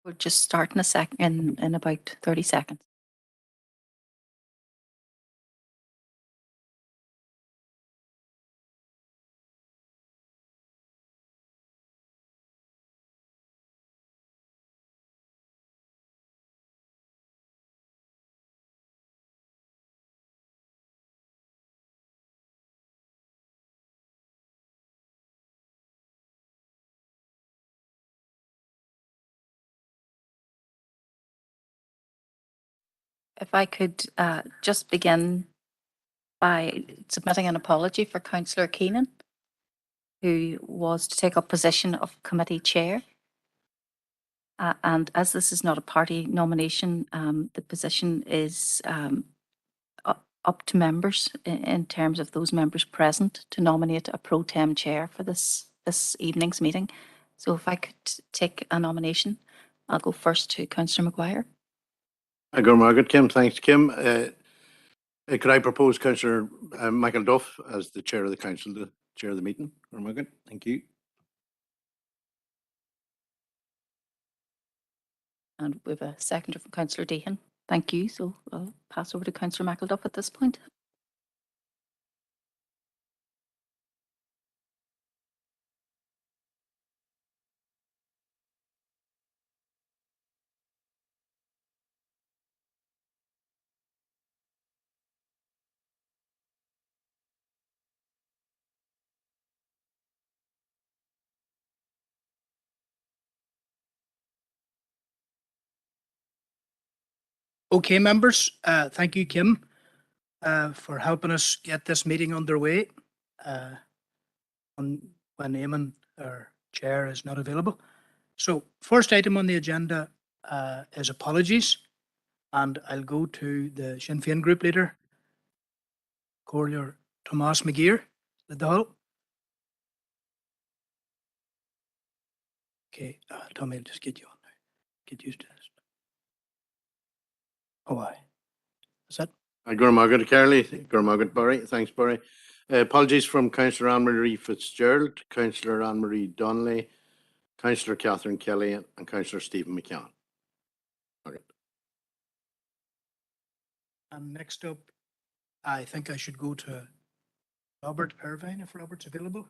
We'll just start in a second, in about 30 seconds. If I could just begin by submitting an apology for Councillor Keenan, who was to take up position of committee chair. And as this is not a party nomination, the position is up to members in terms of those members present to nominate a pro tem chair for this evening's meeting. So if I could take a nomination, I'll go first to Councillor Maguire. Good morning, Kim. Thanks, Kim. Could I propose Councillor Michael Duff as the chair of the council to chair the meeting? Thank you. And we have a seconder from Councillor Deehan. Thank you. So I'll pass over to Councillor Michael Duff at this point. Okay, members, thank you, Kim, for helping us get this meeting underway when Eamon, our chair, is not available. So first item on the agenda is apologies, and I'll go to the Sinn Féin group leader, Corlier Tomas McGeer, at the hall. Okay, Tommy, I'll just get you on now. Get used to this. Oh, aye. Is that? Gurmagat Carley, Gurmagat Barry. Thanks, Barry. Apologies from Councillor Anne-Marie Fitzgerald, Councillor Anne-Marie Donnelly, Councillor Catherine Kelly, and Councillor Stephen McCann. Okay. And next up, I think I should go to Robert Irvine, if Robert's available.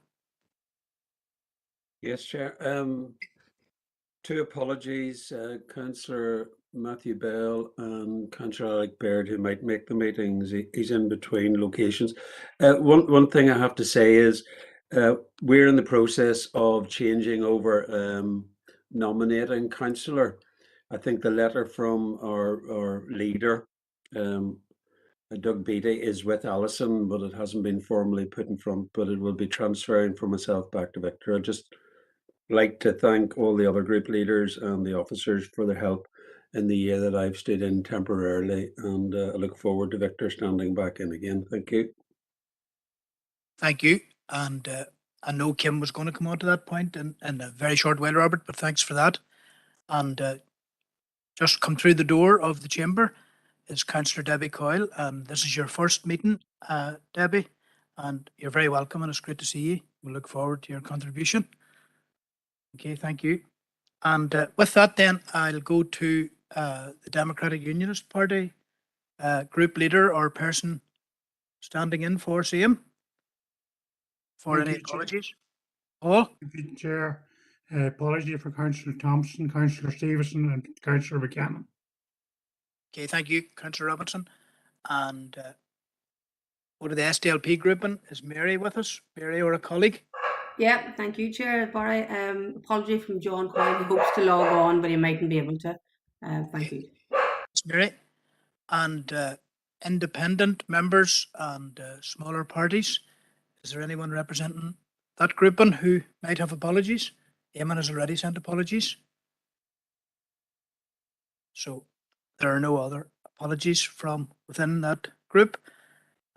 Yes, Chair. Two apologies, Councillor Matthew Bell and Councillor Alec Baird, who might make the meetings. He's in between locations. One thing I have to say is we're in the process of changing over nominating councillor. I think the letter from our leader, Doug Beattie, is with Alison, but it hasn't been formally put in front, but it will be transferring from myself back to Victor. I just like to thank all the other group leaders and the officers for their help in the year that I've stayed in temporarily, and I look forward to Victor standing back in again. Thank you. Thank you. And I know Kim was going to come on to that point in a very short while, Robert, but thanks for that. And just come through the door of the chamber is Councillor Debbie Coyle, and this is your first meeting, Debbie, and you're very welcome, and it's great to see you. We look forward to your contribution. Okay, thank you. And with that then, I'll go to the Democratic Unionist Party group leader or person standing in for Sam. For any apologies. Paul? Thank you, Chair. Apology for Councillor Thompson, Councillor Stevenson and Councillor Buchanan. Okay, thank you, Councillor Robinson. And go to the SDLP grouping. Is Mary with us? Mary, or a colleague? Yeah, thank you, Chair Barry. Apology from John Coyle. He hopes to log on, but he mightn't be able to. Thank you. Thanks, Mary. And independent members and smaller parties. Is there anyone representing that grouping who might have apologies? Eamon has already sent apologies. So there are no other apologies from within that group.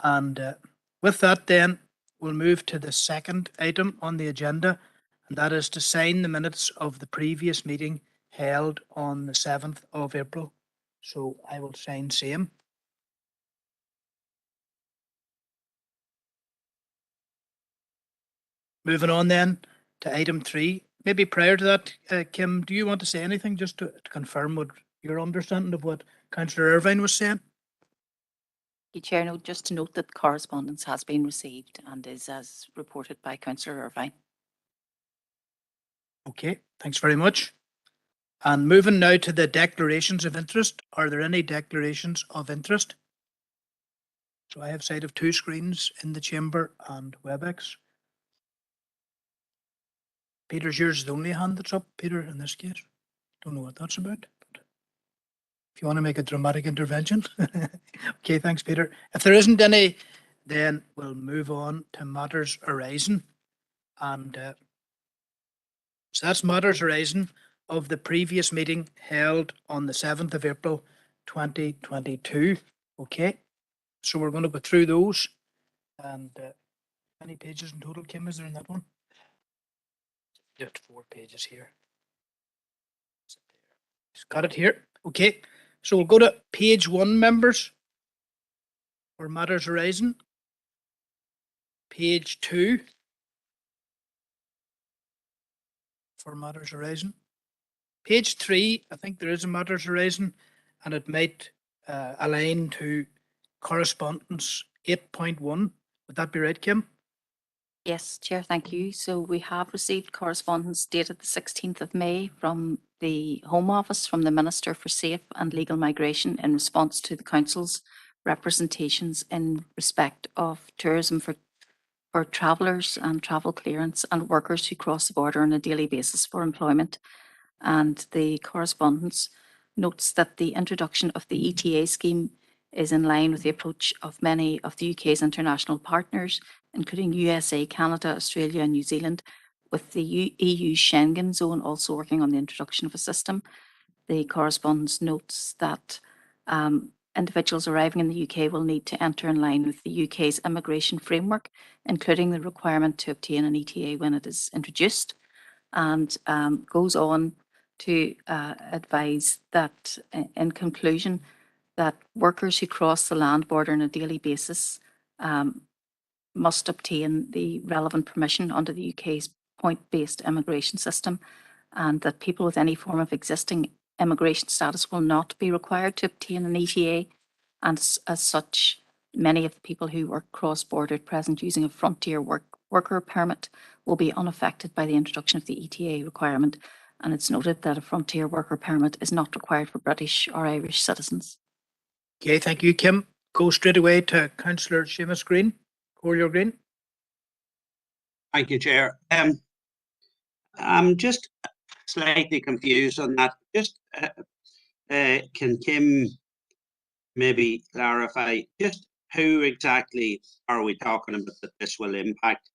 And with that then, we'll move to the second item on the agenda, and that is to sign the minutes of the previous meeting held on the 7th of April. So I will sign same. Moving on then to item 3, maybe prior to that, Kim, do you want to say anything just to confirm what your understanding of what Councillor Irvine was saying? Chair, no, just to note that correspondence has been received and is as reported by Councillor Irvine. Okay, thanks very much. And moving now to the declarations of interest. Are there any declarations of interest? So I have sight of 2 screens in the chamber and WebEx. Peter's, yours is the only hand that's up, Peter, in this case. Don't know what that's about. But if you want to make a dramatic intervention. Okay, thanks, Peter. If there isn't any, then we'll move on to matters arising. And so that's matters arising of the previous meeting held on the 7th of April 2022. Okay, so we're going to go through those. And how many pages in total, Kim, is there in that one? Just 4 pages here. Got it here. Okay, so we'll go to page 1, members, for matters arising. Page 2 for matters arising. Page 3, I think there is a matters arising, and it might align to correspondence 8.1. Would that be right, Kim? Yes, Chair, thank you. So we have received correspondence dated the 16th of May from the Home Office from the Minister for Safe and Legal Migration in response to the Council's representations in respect of tourism for travellers and travel clearance and workers who cross the border on a daily basis for employment. And the correspondence notes that the introduction of the ETA scheme is in line with the approach of many of the UK's international partners, including USA, Canada, Australia and New Zealand, with the EU Schengen zone also working on the introduction of a system. The correspondence notes that individuals arriving in the UK will need to enter in line with the UK's immigration framework, including the requirement to obtain an ETA when it is introduced, and goes on to advise that, in conclusion, that workers who cross the land border on a daily basis must obtain the relevant permission under the UK's point-based immigration system, and that people with any form of existing immigration status will not be required to obtain an ETA, and as such, many of the people who work cross-border at present using a frontier worker permit will be unaffected by the introduction of the ETA requirement. And it's noted that a frontier worker permit is not required for British or Irish citizens. Okay, thank you, Kim. Go straight away to Councillor Seamus Green. Corleo Green. Thank you, Chair. I'm just slightly confused on that. Just can Kim maybe clarify just who exactly are we talking about that this will impact?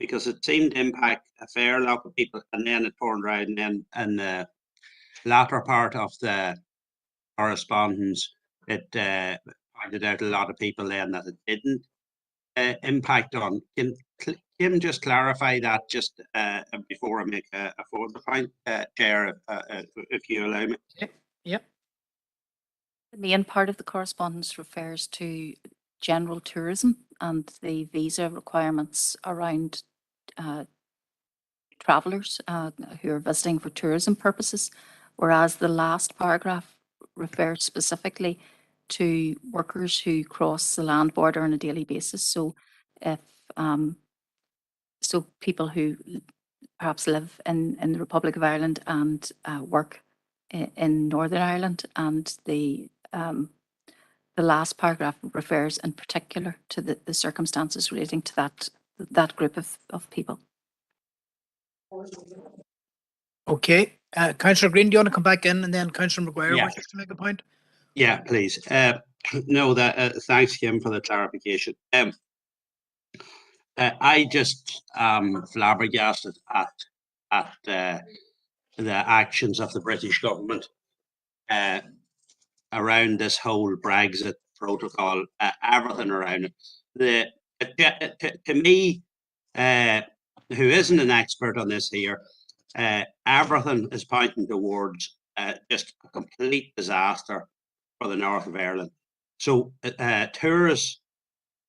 Because it seemed to impact a fair lot of people, and then it turned around and the latter part of the correspondence, it pointed out a lot of people then that it didn't impact on. Can Kim just clarify that just before I make a further point, Chair, if you allow me? Yep. The main part of the correspondence refers to general tourism and the visa requirements around travellers who are visiting for tourism purposes, whereas the last paragraph refers specifically to workers who cross the land border on a daily basis. So if people who perhaps live in the Republic of Ireland and work in Northern Ireland, and the last paragraph refers in particular to the circumstances relating to that group of people. Okay, Councillor Green, do you want to come back in, and then Councillor Maguire wishes to make a point? Yeah, please. No, that thanks, Kim, for the clarification. I just flabbergasted at the actions of the British government around this whole Brexit protocol, everything around it. To me, who isn't an expert on this here, everything is pointing towards just a complete disaster for the north of Ireland. So tourists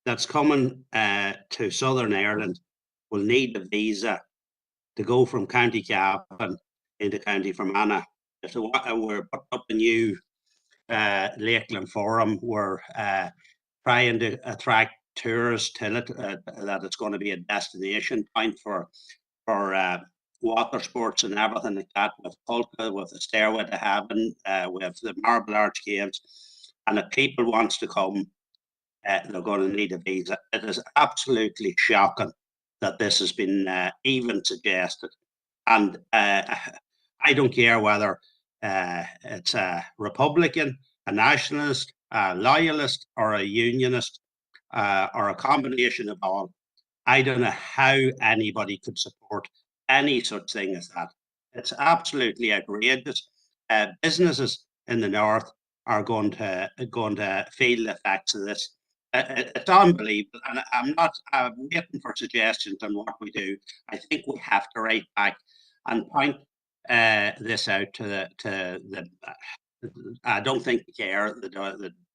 that's coming to Southern Ireland will need a visa to go from County Cavan into County Fermanagh. So we're putting up a new Lakeland Forum. We're trying to attract tourists to it, that it's going to be a destination point for water sports and everything like that, with Polka, with the Stairway to Heaven, with the Marble Arch Caves. And if people wants to come, they're going to need a visa. It is absolutely shocking that this has been even suggested. And I don't care whether it's a Republican, a nationalist, a loyalist, or a unionist, or a combination of all. I don't know how anybody could support any such thing as that. It's absolutely outrageous. Businesses in the north are going to feel the effects of this. It's unbelievable, and I'm waiting for suggestions on what we do. I think we have to write back and point this out to the. I don't think they care. They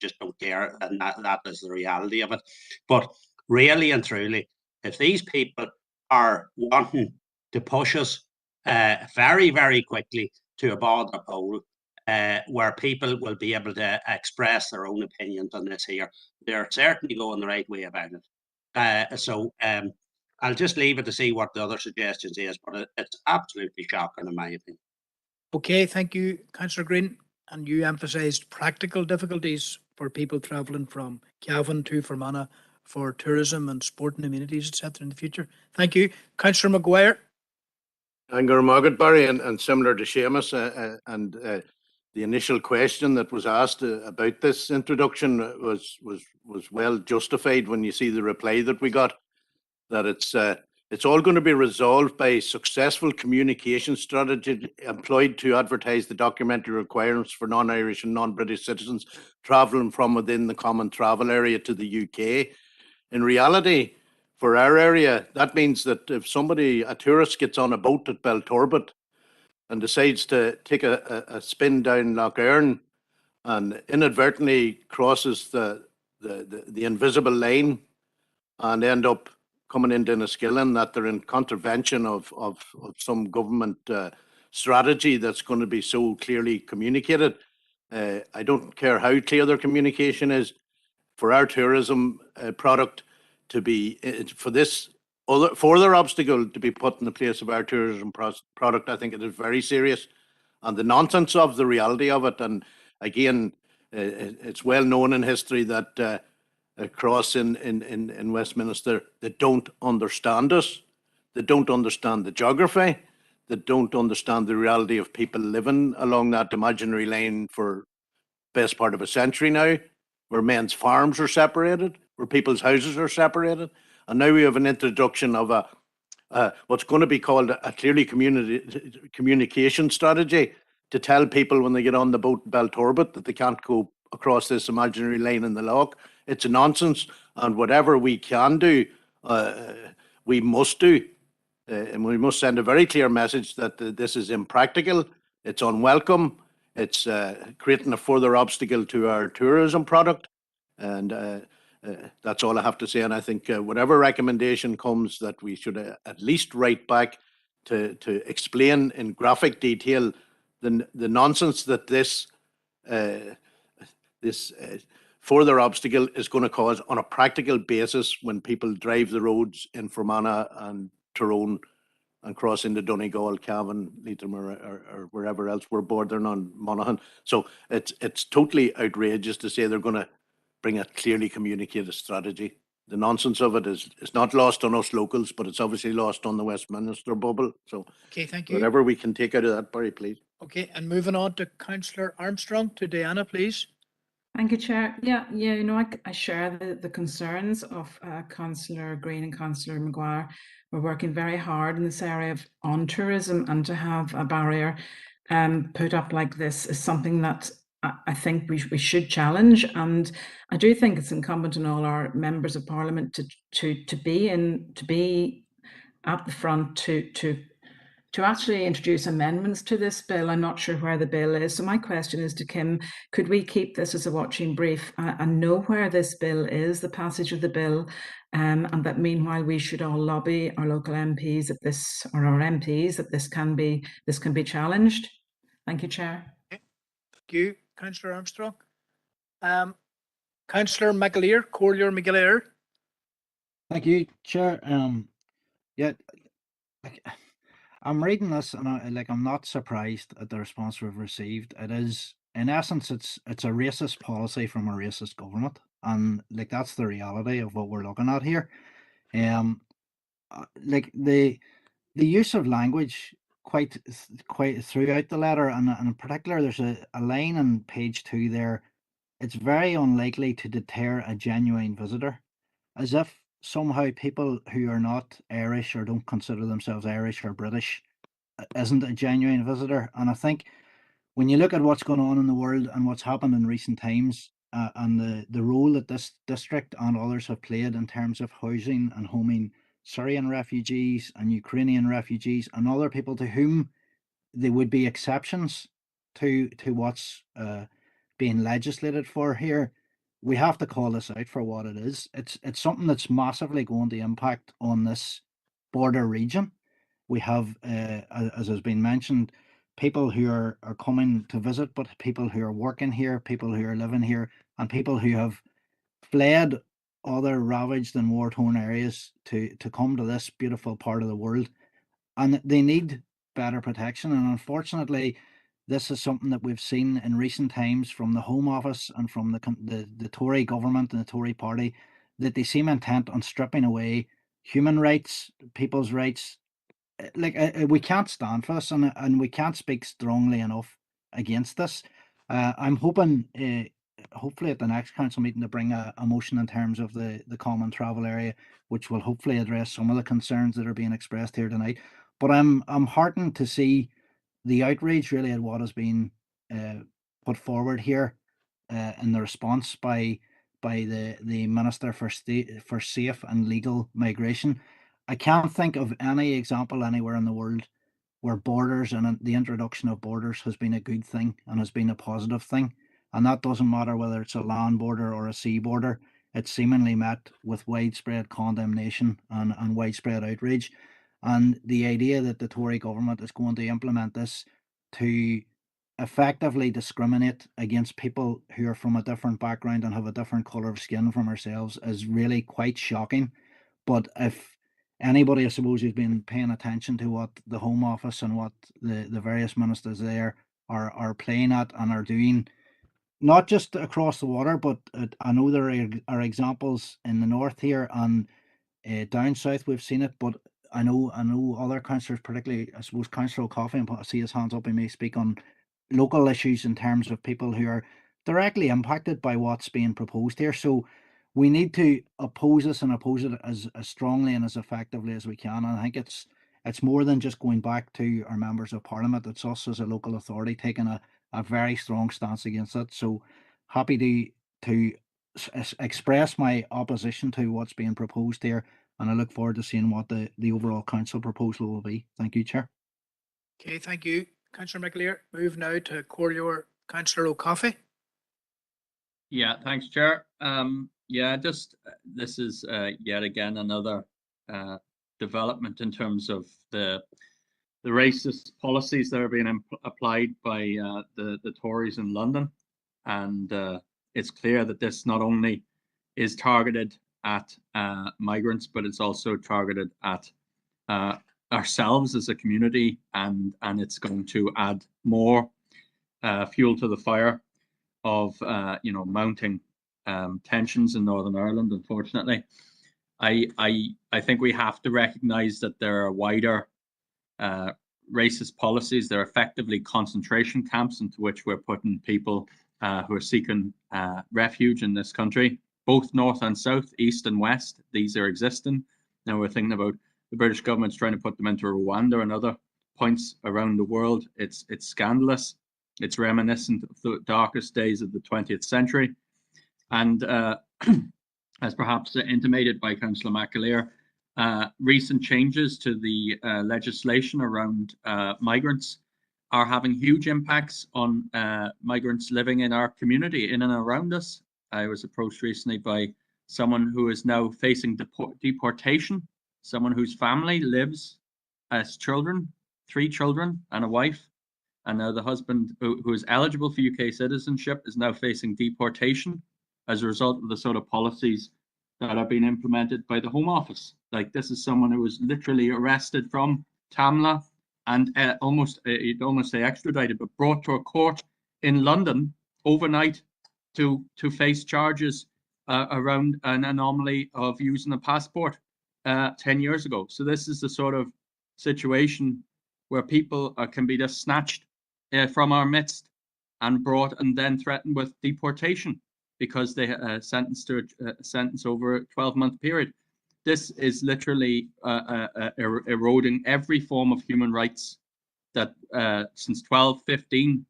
just don't care, and that is the reality of it. But really and truly, if these people are wanting to push us very, very quickly to a border poll, where people will be able to express their own opinions on this here, they're certainly going the right way about it. So I'll just leave it to see what the other suggestions is, but it's absolutely shocking in my opinion. Okay, thank you, Councillor Green. And you emphasised practical difficulties for people travelling from Cavan to Fermanagh for tourism and sporting amenities, etc. in the future. Thank you. Councillor Maguire. Angor Margaret Barry, and similar to Seamus, and the initial question that was asked about this introduction was well justified when you see the reply that we got, that it's all going to be resolved by successful communication strategy employed to advertise the documentary requirements for non-Irish and non-British citizens travelling from within the common travel area to the UK. In reality, for our area, that means that if a tourist gets on a boat at Belturbet and decides to take a spin down Lough Erne and inadvertently crosses the invisible line and end up coming into Enniskillen, that they're in contravention of some government strategy that's going to be so clearly communicated. I don't care how clear their communication is. For our tourism product to be, for this further obstacle to be put in the place of our tourism product, I think it is very serious. And the nonsense of the reality of it, and again, it's well known in history that across in Westminster, they don't understand us. They don't understand the geography. They don't understand the reality of people living along that imaginary line for the best part of a century now, where men's farms are separated, where people's houses are separated. And now we have an introduction of what's going to be called a clearly communication strategy to tell people when they get on the boat in Belturbet that they can't go across this imaginary line in the loch. It's a nonsense, and whatever we can do, we must do. And we must send a very clear message that this is impractical, it's unwelcome, it's creating a further obstacle to our tourism product. And that's all I have to say. And I think whatever recommendation comes, that we should at least write back to explain in graphic detail the nonsense that this further obstacle is going to cause on a practical basis when people drive the roads in Fermanagh and Tyrone and cross into Donegal, Cavan, Leitrim, or wherever else we're bordering on Monaghan. So it's totally outrageous to say they're going to bring a clearly communicated strategy. The nonsense of it is not lost on us locals, but it's obviously lost on the Westminster bubble. So okay, thank you. Whatever we can take out of that, Barry, please. Okay, and moving on to Councillor Armstrong, to Diana, please. Thank you, Chair. Yeah, I share the concerns of Councillor Green and Councillor Maguire. We're working very hard in this area on tourism, and to have a barrier put up like this is something that I think we should challenge. And I do think it's incumbent on all our members of Parliament to be at the front to to actually introduce amendments to this bill. I'm not sure where the bill is. So my question is to Kim, could we keep this as a watching brief and know where this bill is, the passage of the bill, and that meanwhile we should all lobby our local MPs that this, or our MPs, that this can be challenged. Thank you, Chair. Thank you, Councillor Armstrong. Councillor McAleer, Corlier McAleer. Thank you, Chair. Yeah, I'm reading this and I'm not surprised at the response we've received. It is, in essence, it's a racist policy from a racist government, and that's the reality of what we're looking at here. The use of language quite throughout the letter, and in particular, there's a line on page 2 there. It's very unlikely to deter a genuine visitor, as if somehow people who are not Irish or don't consider themselves Irish or British isn't a genuine visitor. And I think when you look at what's going on in the world and what's happened in recent times, and the role that this district and others have played in terms of housing and homing Syrian refugees and Ukrainian refugees and other people to whom there would be exceptions to what's being legislated for here, we have to call this out for what it is. It's something that's massively going to impact on this border region. We have, as has been mentioned, people who are coming to visit, but people who are working here, people who are living here, and people who have fled other ravaged and war-torn areas to come to this beautiful part of the world. And they need better protection. And unfortunately, this is something that we've seen in recent times from the Home Office and from the Tory government and the Tory party, that they seem intent on stripping away human rights, people's rights. We can't stand for this, and we can't speak strongly enough against this. I'm hoping, hopefully at the next council meeting, to bring a motion in terms of the common travel area, which will hopefully address some of the concerns that are being expressed here tonight. But I'm heartened to see the outrage really at what has been put forward here in the response by the Minister for Safe and Legal Migration. I can't think of any example anywhere in the world where borders and the introduction of borders has been a good thing and has been a positive thing. And that doesn't matter whether it's a land border or a sea border. It's seemingly met with widespread condemnation and widespread outrage. And the idea that the Tory government is going to implement this to effectively discriminate against people who are from a different background and have a different colour of skin from ourselves is really quite shocking. But if anybody, I suppose, who's been paying attention to what the Home Office and what the various ministers there are playing at and are doing, not just across the water, but I know there are examples in the north here and down south we've seen it, but I know other councillors, particularly I suppose Councillor O'Coffey, and I see his hands up, he may speak on local issues in terms of people who are directly impacted by what's being proposed here. So we need to oppose this and oppose it as strongly and as effectively as we can. And I think it's more than just going back to our members of parliament. It's us as a local authority taking a very strong stance against it. So happy to express my opposition to what's being proposed here, and I look forward to seeing what the overall council proposal will be. Thank you, Chair. Okay, thank you, Councillor McAleer. Move now to Corlier, Councillor O'Coffey. Yeah, thanks, Chair. Yeah, just this is yet again another development in terms of the racist policies that are being applied by the Tories in London, and it's clear that this not only is targeted at migrants, but it's also targeted at ourselves as a community, and it's going to add more fuel to the fire of mounting tensions in Northern Ireland. Unfortunately, I think we have to recognise that there are wider racist policies. They're effectively concentration camps into which we're putting people who are seeking refuge in this country, both north and south, east and west. These are existing. Now we're thinking about the British government's trying to put them into Rwanda and other points around the world. It's scandalous. It's reminiscent of the darkest days of the 20th century. And as perhaps intimated by Councillor McAleer, recent changes to the legislation around migrants are having huge impacts on migrants living in our community, in and around us. I was approached recently by someone who is now facing deportation, someone whose family lives as children, 3 children and a wife, and now the husband, who is eligible for UK citizenship, is now facing deportation as a result of the sort of policies that are being implemented by the Home Office. Like, this is someone who was literally arrested from Tamla and you'd almost say extradited, but brought to a court in London overnight to face charges around an anomaly of using a passport 10 years ago. So this is the sort of situation where people can be just snatched from our midst and brought and then threatened with deportation because they sentenced to a sentence over a 12-month period. This is literally eroding every form of human rights that since 1215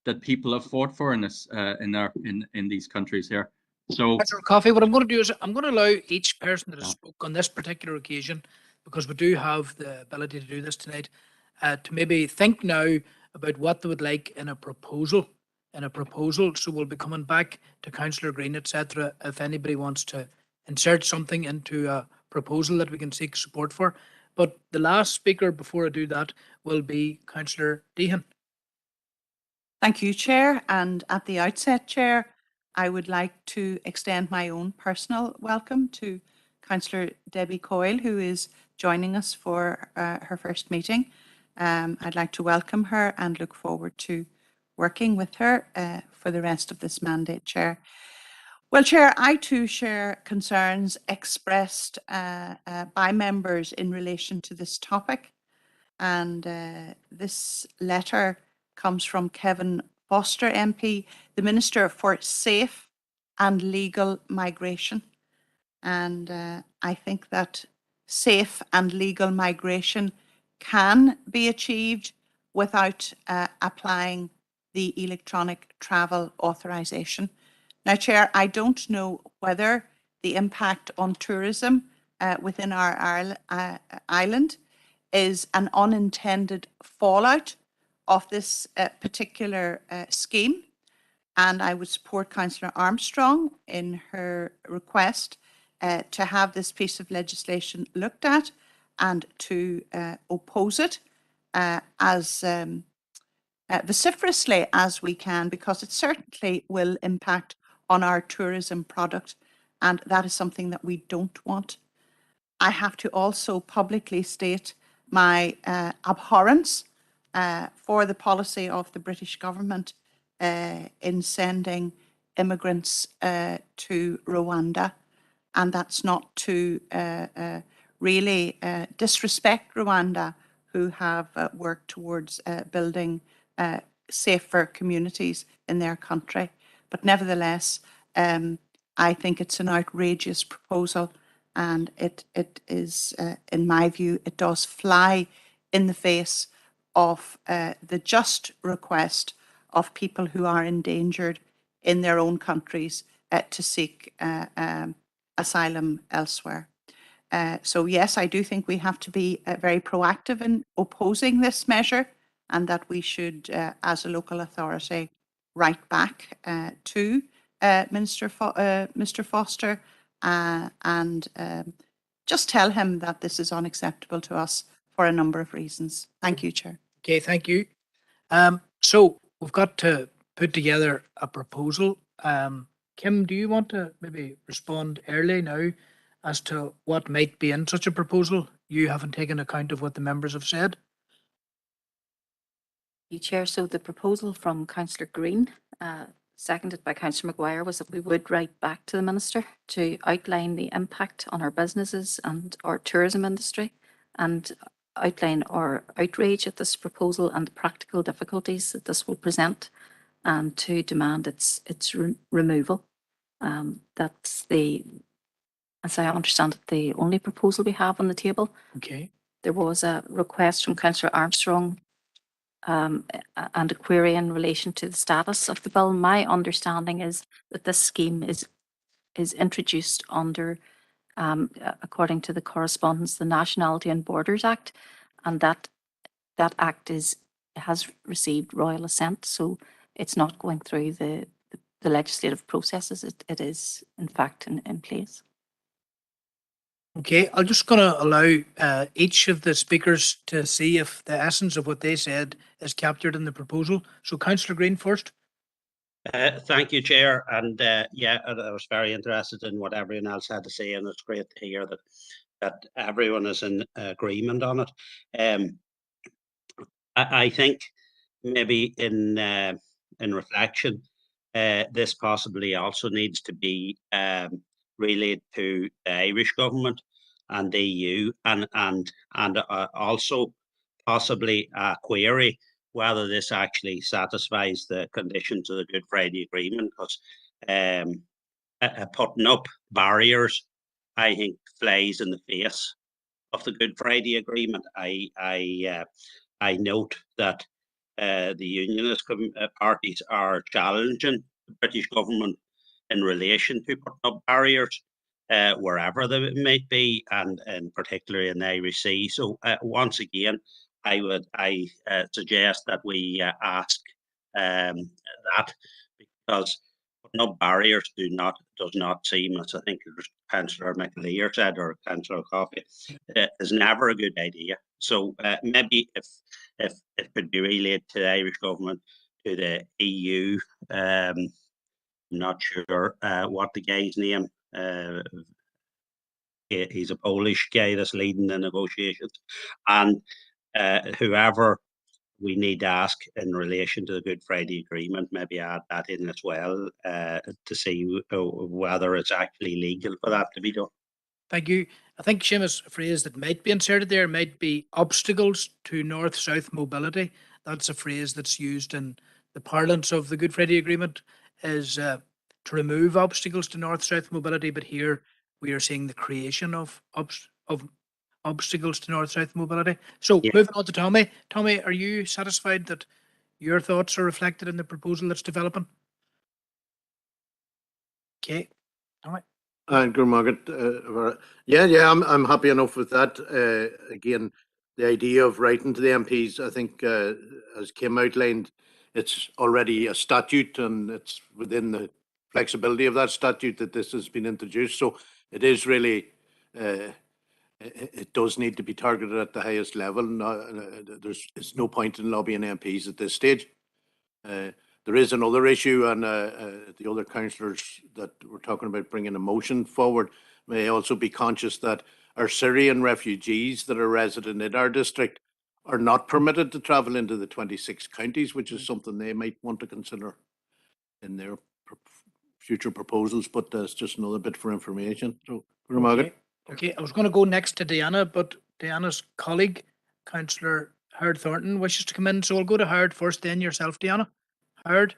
that people have fought for in this in these countries here. So, Councillor Coffey, what I'm going to do is I'm going to allow each person that has spoke on this particular occasion, because we do have the ability to do this tonight, to maybe think now about what they would like in a proposal. So we'll be coming back to Councillor Green, etc., if anybody wants to insert something into a proposal that we can seek support for. But the last speaker before I do that will be Councillor Deehan. Thank you, Chair. And at the outset, Chair, I would like to extend my own personal welcome to Councillor Debbie Coyle, who is joining us for her first meeting. I'd like to welcome her and look forward to working with her for the rest of this mandate, Chair. Well, Chair, I too share concerns expressed by members in relation to this topic. And this letter comes from Kevin Foster MP, the Minister for Safe and Legal Migration. And I think that safe and legal migration can be achieved without applying the electronic travel authorisation. Now, Chair, I don't know whether the impact on tourism within our island is an unintended fallout of this particular scheme. And I would support Councillor Armstrong in her request to have this piece of legislation looked at and to oppose it as vociferously as we can, because it certainly will impact on our tourism product, and that is something that we don't want. I have to also publicly state my abhorrence for the policy of the British government in sending immigrants to Rwanda. And that's not to really disrespect Rwanda, who have worked towards building safer communities in their country. But nevertheless, I think it's an outrageous proposal. And it is, in my view, it does fly in the face of the just request of people who are endangered in their own countries to seek asylum elsewhere. So yes, I do think we have to be very proactive in opposing this measure, and that we should, as a local authority, write back to Mr. Foster and just tell him that this is unacceptable to us for a number of reasons. Thank you, Chair. Okay, thank you. So we've got to put together a proposal. Kim, do you want to maybe respond early now as to what might be in such a proposal? You haven't taken account of what the members have said. Chair, so the proposal from Councillor Green, seconded by Councillor Maguire, was that we would write back to the Minister to outline the impact on our businesses and our tourism industry, and outline our outrage at this proposal and the practical difficulties that this will present, and to demand its removal. That's the, as I understand it, the only proposal we have on the table. Okay. There was a request from Councillor Armstrong and a query in relation to the status of the bill. My understanding is that this scheme is introduced under according to the correspondence, the Nationality and Borders Act, and that act has received royal assent, so it's not going through the legislative processes. It is in fact in place. Okay, I'm just going to allow each of the speakers to see if the essence of what they said is captured in the proposal. So Councillor Green first. Thank you, Chair. And yeah, I was very interested in what everyone else had to say, and it's great to hear that everyone is in agreement on it. I think maybe in reflection, this possibly also needs to be relayed to the Irish government and the EU, and also possibly a query whether this actually satisfies the conditions of the Good Friday Agreement, because putting up barriers, I think, flies in the face of the Good Friday Agreement. I note that the unionist parties are challenging the British government in relation to putting up barriers wherever they might be, and particularly in the Irish Sea. So once again, I suggest that we ask that, because putting up barriers does not seem, as I think Councillor McAleer said, or Councillor Coffey, is never a good idea. So maybe if it could be relayed to the Irish government, to the EU, I'm not sure what the guy's name. He's a Polish guy that's leading the negotiations, and whoever we need to ask in relation to the Good Friday Agreement, maybe add that in as well, to see whether it's actually legal for that to be done. Thank you. I think, Seamus, a phrase that might be inserted there might be obstacles to north-south mobility. That's a phrase that's used in the parlance of the Good Friday Agreement, is to remove obstacles to north-south mobility, but here we are seeing the creation of obstacles to north-south mobility. So Yeah. moving on to Tommy. Tommy, are you satisfied that your thoughts are reflected in the proposal that's developing? Okay. Tommy. Yeah, I'm happy enough with that. Again, the idea of writing to the MPs, I think, as Kim outlined, it's already a statute, and it's within the flexibility of that statute that this has been introduced. So it is really, it does need to be targeted at the highest level. There's no point in lobbying MPs at this stage. There is another issue, and the other councillors that were talking about bringing a motion forward may also be conscious that our Syrian refugees that are resident in our district are not permitted to travel into the 26 counties, which is something they might want to consider in their future proposals, but that's just another bit for information. So, Okay, I was going to go next to Diana, but Diana's colleague, Councillor Howard Thornton, wishes to come in, so I'll go to Howard first, then yourself, Diana. Howard?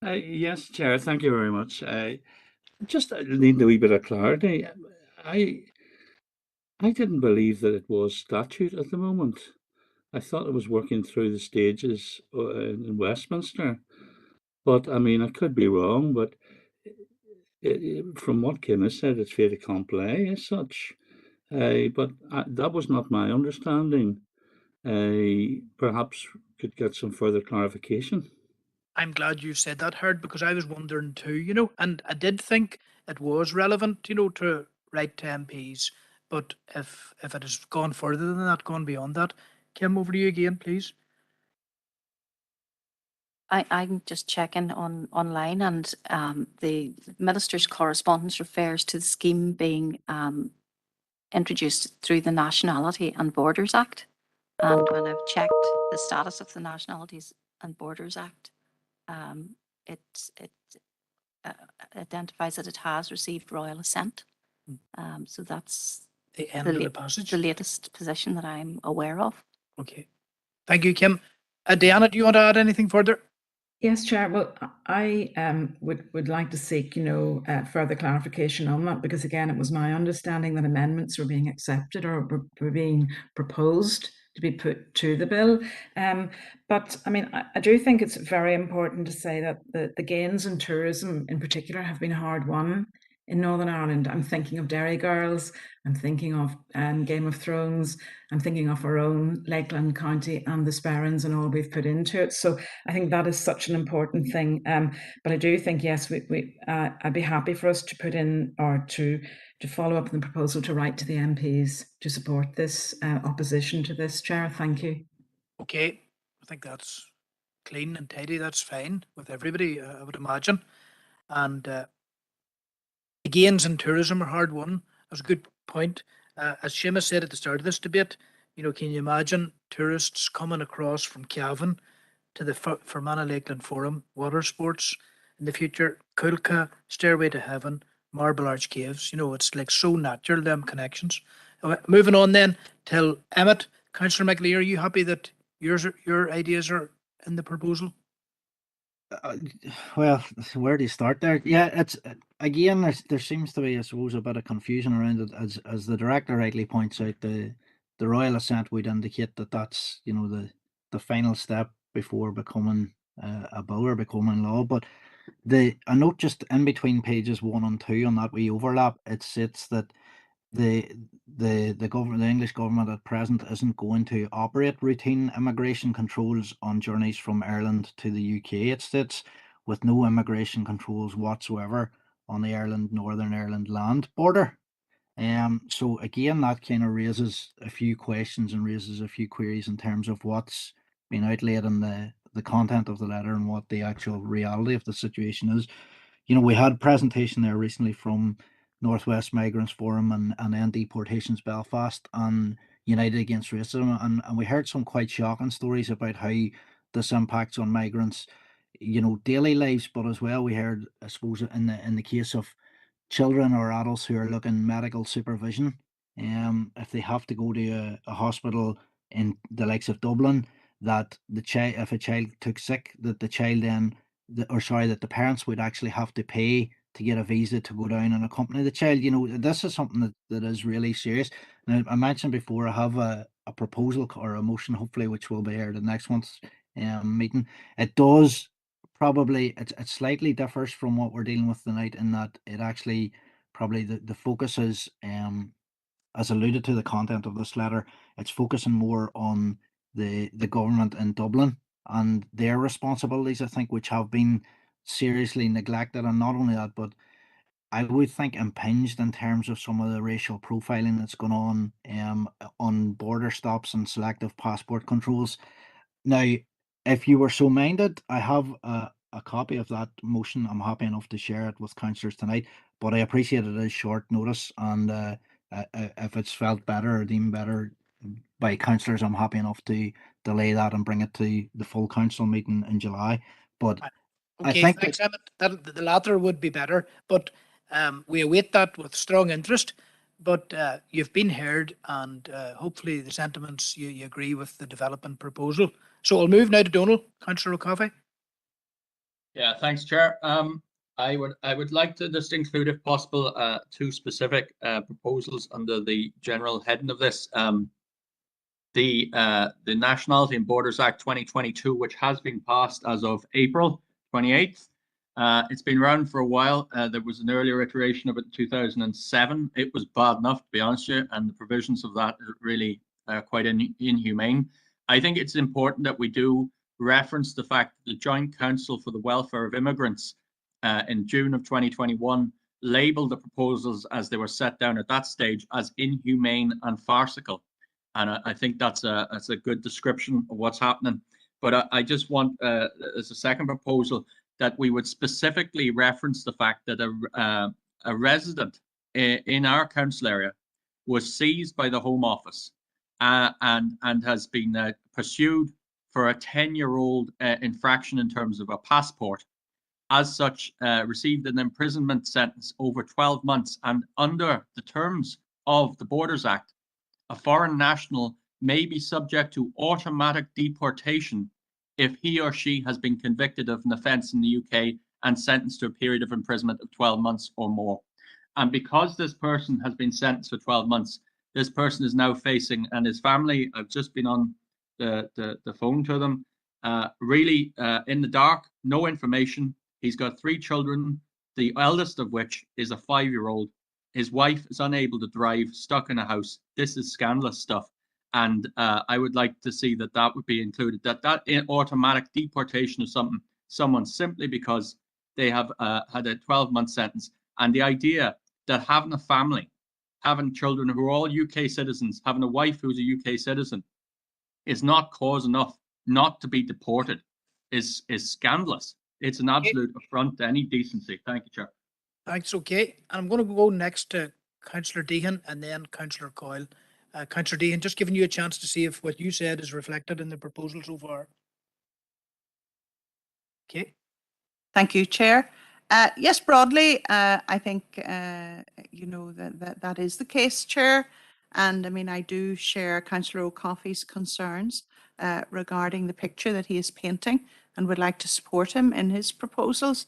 Yes, Chair, thank you very much. I just need a wee bit of clarity. I didn't believe that it was statute at the moment. I thought it was working through the stages in Westminster. But I mean, I could be wrong, but from what Kim has said, it's fait accompli as such. But that was not my understanding. Perhaps could get some further clarification. I'm glad you said that, Howard, because I was wondering too, and I did think it was relevant, to write to MPs. But if it has gone further than that, gone beyond that, Kim, over to you again, please. I'm just checking online, and the Minister's correspondence refers to the scheme being introduced through the Nationality and Borders Act. And when I've checked the status of the Nationalities and Borders Act, it identifies that it has received royal assent. So that's the end of the passage, the latest position that I'm aware of. Okay, thank you, Kim. Diana, do you want to add anything further? Yes, Chair. Well, I would like to seek, further clarification on that, because again, it was my understanding that amendments were being accepted or were being proposed to be put to the bill. But I mean, I do think it's very important to say that the gains in tourism in particular have been hard won in Northern Ireland. I'm thinking of Derry Girls, I'm thinking of Game of Thrones, I'm thinking of our own Lakeland County and the Sperrins and all we've put into it. So I think that is such an important thing. But I do think, yes, I'd be happy for us to put in, or to follow up on the proposal to write to the MPs to support this opposition to this, Chair. Thank you. Okay, I think that's clean and tidy. That's fine with everybody, I would imagine. And the gains in tourism are hard won. That's a good point. As Seamus said at the start of this debate, can you imagine tourists coming across from Cavan to the Fermanagh Lakeland Forum, water sports in the future, Kulka, Stairway to Heaven, Marble Arch Caves? It's like so natural, them connections. Moving on then, till Emmett. Councillor McLeod, are you happy that your ideas are in the proposal? Well, where do you start there? Yeah, it's again, there seems to be, I suppose, a bit of confusion around it. As the director rightly points out, the royal assent would indicate that that's the final step before becoming a bill or becoming law. But a note just in between pages 1 and 2 on that we overlap, it states that the government, the English government at present, isn't going to operate routine immigration controls on journeys from Ireland to the UK. It states, with no immigration controls whatsoever on the Northern Ireland land border. So again, that kind of raises a few questions and raises a few queries in terms of what's been outlaid in the content of the letter and what the actual reality of the situation is. We had presentation there recently from Northwest Migrants Forum and End Deportations Belfast and United Against Racism, and we heard some quite shocking stories about how this impacts on migrants, daily lives, but as well we heard, I suppose, in the case of children or adults who are looking medical supervision, if they have to go to a hospital in the likes of Dublin, that if a child took sick, that the child then, that the parents would actually have to pay to get a visa to go down and accompany the child. This is something that is really serious. Now, I mentioned before, I have a proposal or a motion, hopefully, which will be aired at next month's meeting. It does probably, it slightly differs from what we're dealing with tonight, in that it actually probably the focus is, as alluded to the content of this letter, it's focusing more on the government in Dublin and their responsibilities, I think, which have been seriously neglected. And not only that, but I would think impinged in terms of some of the racial profiling that's gone on border stops and selective passport controls. Now, if you were so minded, I have a copy of that motion. I'm happy enough to share it with councillors tonight, but I appreciate it is short notice, and if it's felt better or deemed better by councillors, I'm happy enough to delay that and bring it to the full council meeting in July. But I Okay, think thanks, Emmett. The latter would be better, but we await that with strong interest. But you've been heard, and hopefully the sentiments, you agree with the development proposal. So I'll move now to Donal. Councillor O'Coffey. Yeah, thanks, Chair. I would like to just include, if possible, 2 specific proposals under the general heading of this. The Nationality and Borders Act 2022, which has been passed as of April 28th. It's been around for a while. There was an earlier iteration of it in 2007. It was bad enough, to be honest with you, and the provisions of that are really quite inhumane. I think it's important that we do reference the fact that the Joint Council for the Welfare of Immigrants in June of 2021 labelled the proposals, as they were set down at that stage, as inhumane and farcical. And I think that's a good description of what's happening. But I just want, as a second proposal, that we would specifically reference the fact that a resident in our council area was seized by the Home Office and has been pursued for a 10-year-old infraction in terms of a passport. As such, received an imprisonment sentence over 12 months. And under the terms of the Borders Act, a foreign national may be subject to automatic deportation if he or she has been convicted of an offence in the UK and sentenced to a period of imprisonment of 12 months or more. And because this person has been sentenced for 12 months, this person is now facing, and his family, I've just been on the phone to them, really in the dark, no information. He's got 3 children. the eldest of which is a 5-year-old. His wife is unable to drive, stuck in a house. This is scandalous stuff. And I would like to see that would be included, that automatic deportation of someone simply because they have had a 12-month sentence. And the idea that having a family, having children who are all UK citizens, having a wife who's a UK citizen is not cause enough not to be deported is scandalous. It's an absolute affront to any decency. Thank you, Chair. Thanks, okay. And I'm going to go next to Councillor Deehan and then Councillor Coyle. Councillor Deehan, just giving you a chance to see if what you said is reflected in the proposal so far. Okay. Thank you, Chair. Yes, broadly, I think, you know, that is the case, Chair. And I mean, I do share Councillor O'Coffey's concerns regarding the picture that he is painting and would like to support him in his proposals.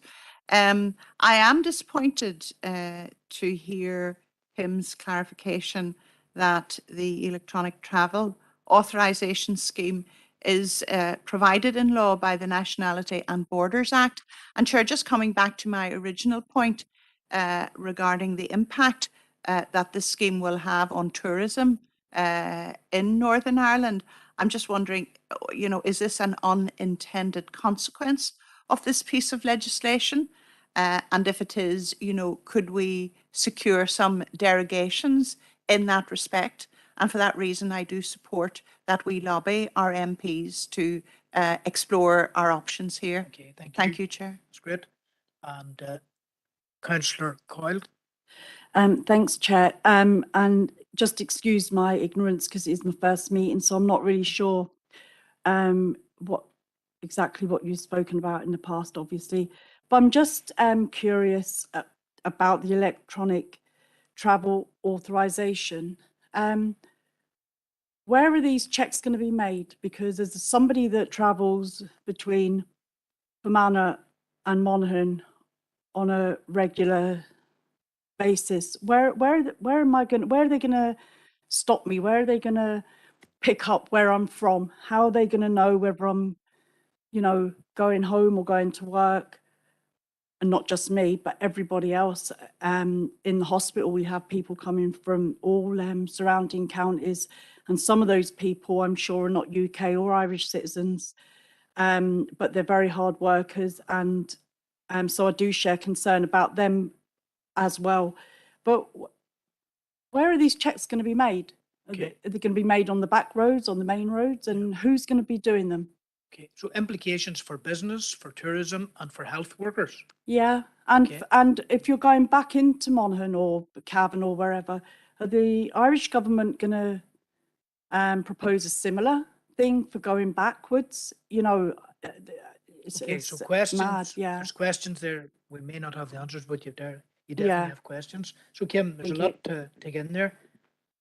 I am disappointed to hear Kim's clarification that the electronic travel authorisation scheme is provided in law by the Nationality and Borders Act. And Chair, just coming back to my original point regarding the impact that this scheme will have on tourism in Northern Ireland, I'm just wondering, you know, is this an unintended consequence of this piece of legislation? And if it is, you know, could we secure some derogations in that respect? And for that reason, I do support that we lobby our MPs to explore our options here. Okay, thank you. Thank you, Chair. That's great. And Councillor Coyle. Thanks, Chair. And just excuse my ignorance because it's my first meeting, so I'm not really sure exactly what you've spoken about in the past, obviously. But I'm just curious about the electronic travel authorisation. Where are these checks going to be made? Because as somebody that travels between Fermanagh and Monaghan on a regular basis, where are they going to stop me? Where are they going to pick up where I'm from? How are they going to know whether I'm, you know, going home or going to work? And not just me, but everybody else. In the hospital, we have people coming from all surrounding counties, and some of those people, I'm sure, are not UK or Irish citizens, but they're very hard workers, and so I do share concern about them as well. But where are these checks going to be made? Okay. Are they going to be made on the back roads, on the main roads, and who's going to be doing them? Okay, so implications for business, for tourism, and for health workers. Yeah, and Okay. and if you're going back into Monaghan or Cavan or wherever, are the Irish government going to propose a similar thing for going backwards? You know, Okay, so it's questions. mad, yeah. There's questions there. We may not have the answers, but you definitely Yeah. have questions. So Kim, there's Thank a lot to take in there.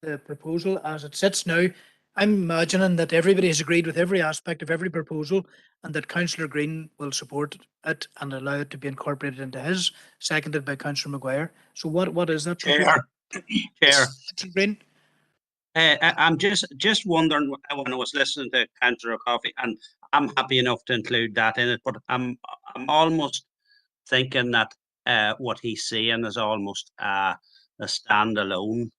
The proposal as it sits now, I'm imagining that everybody has agreed with every aspect of every proposal and that Councillor Green will support it and allow it to be incorporated into his, seconded by Councillor Maguire. So what is that? Chair, Chair. Councillor Green? I'm just wondering when I was listening to Councillor Coffey, and I'm happy enough to include that in it, but I'm almost thinking that what he's saying is almost a standalone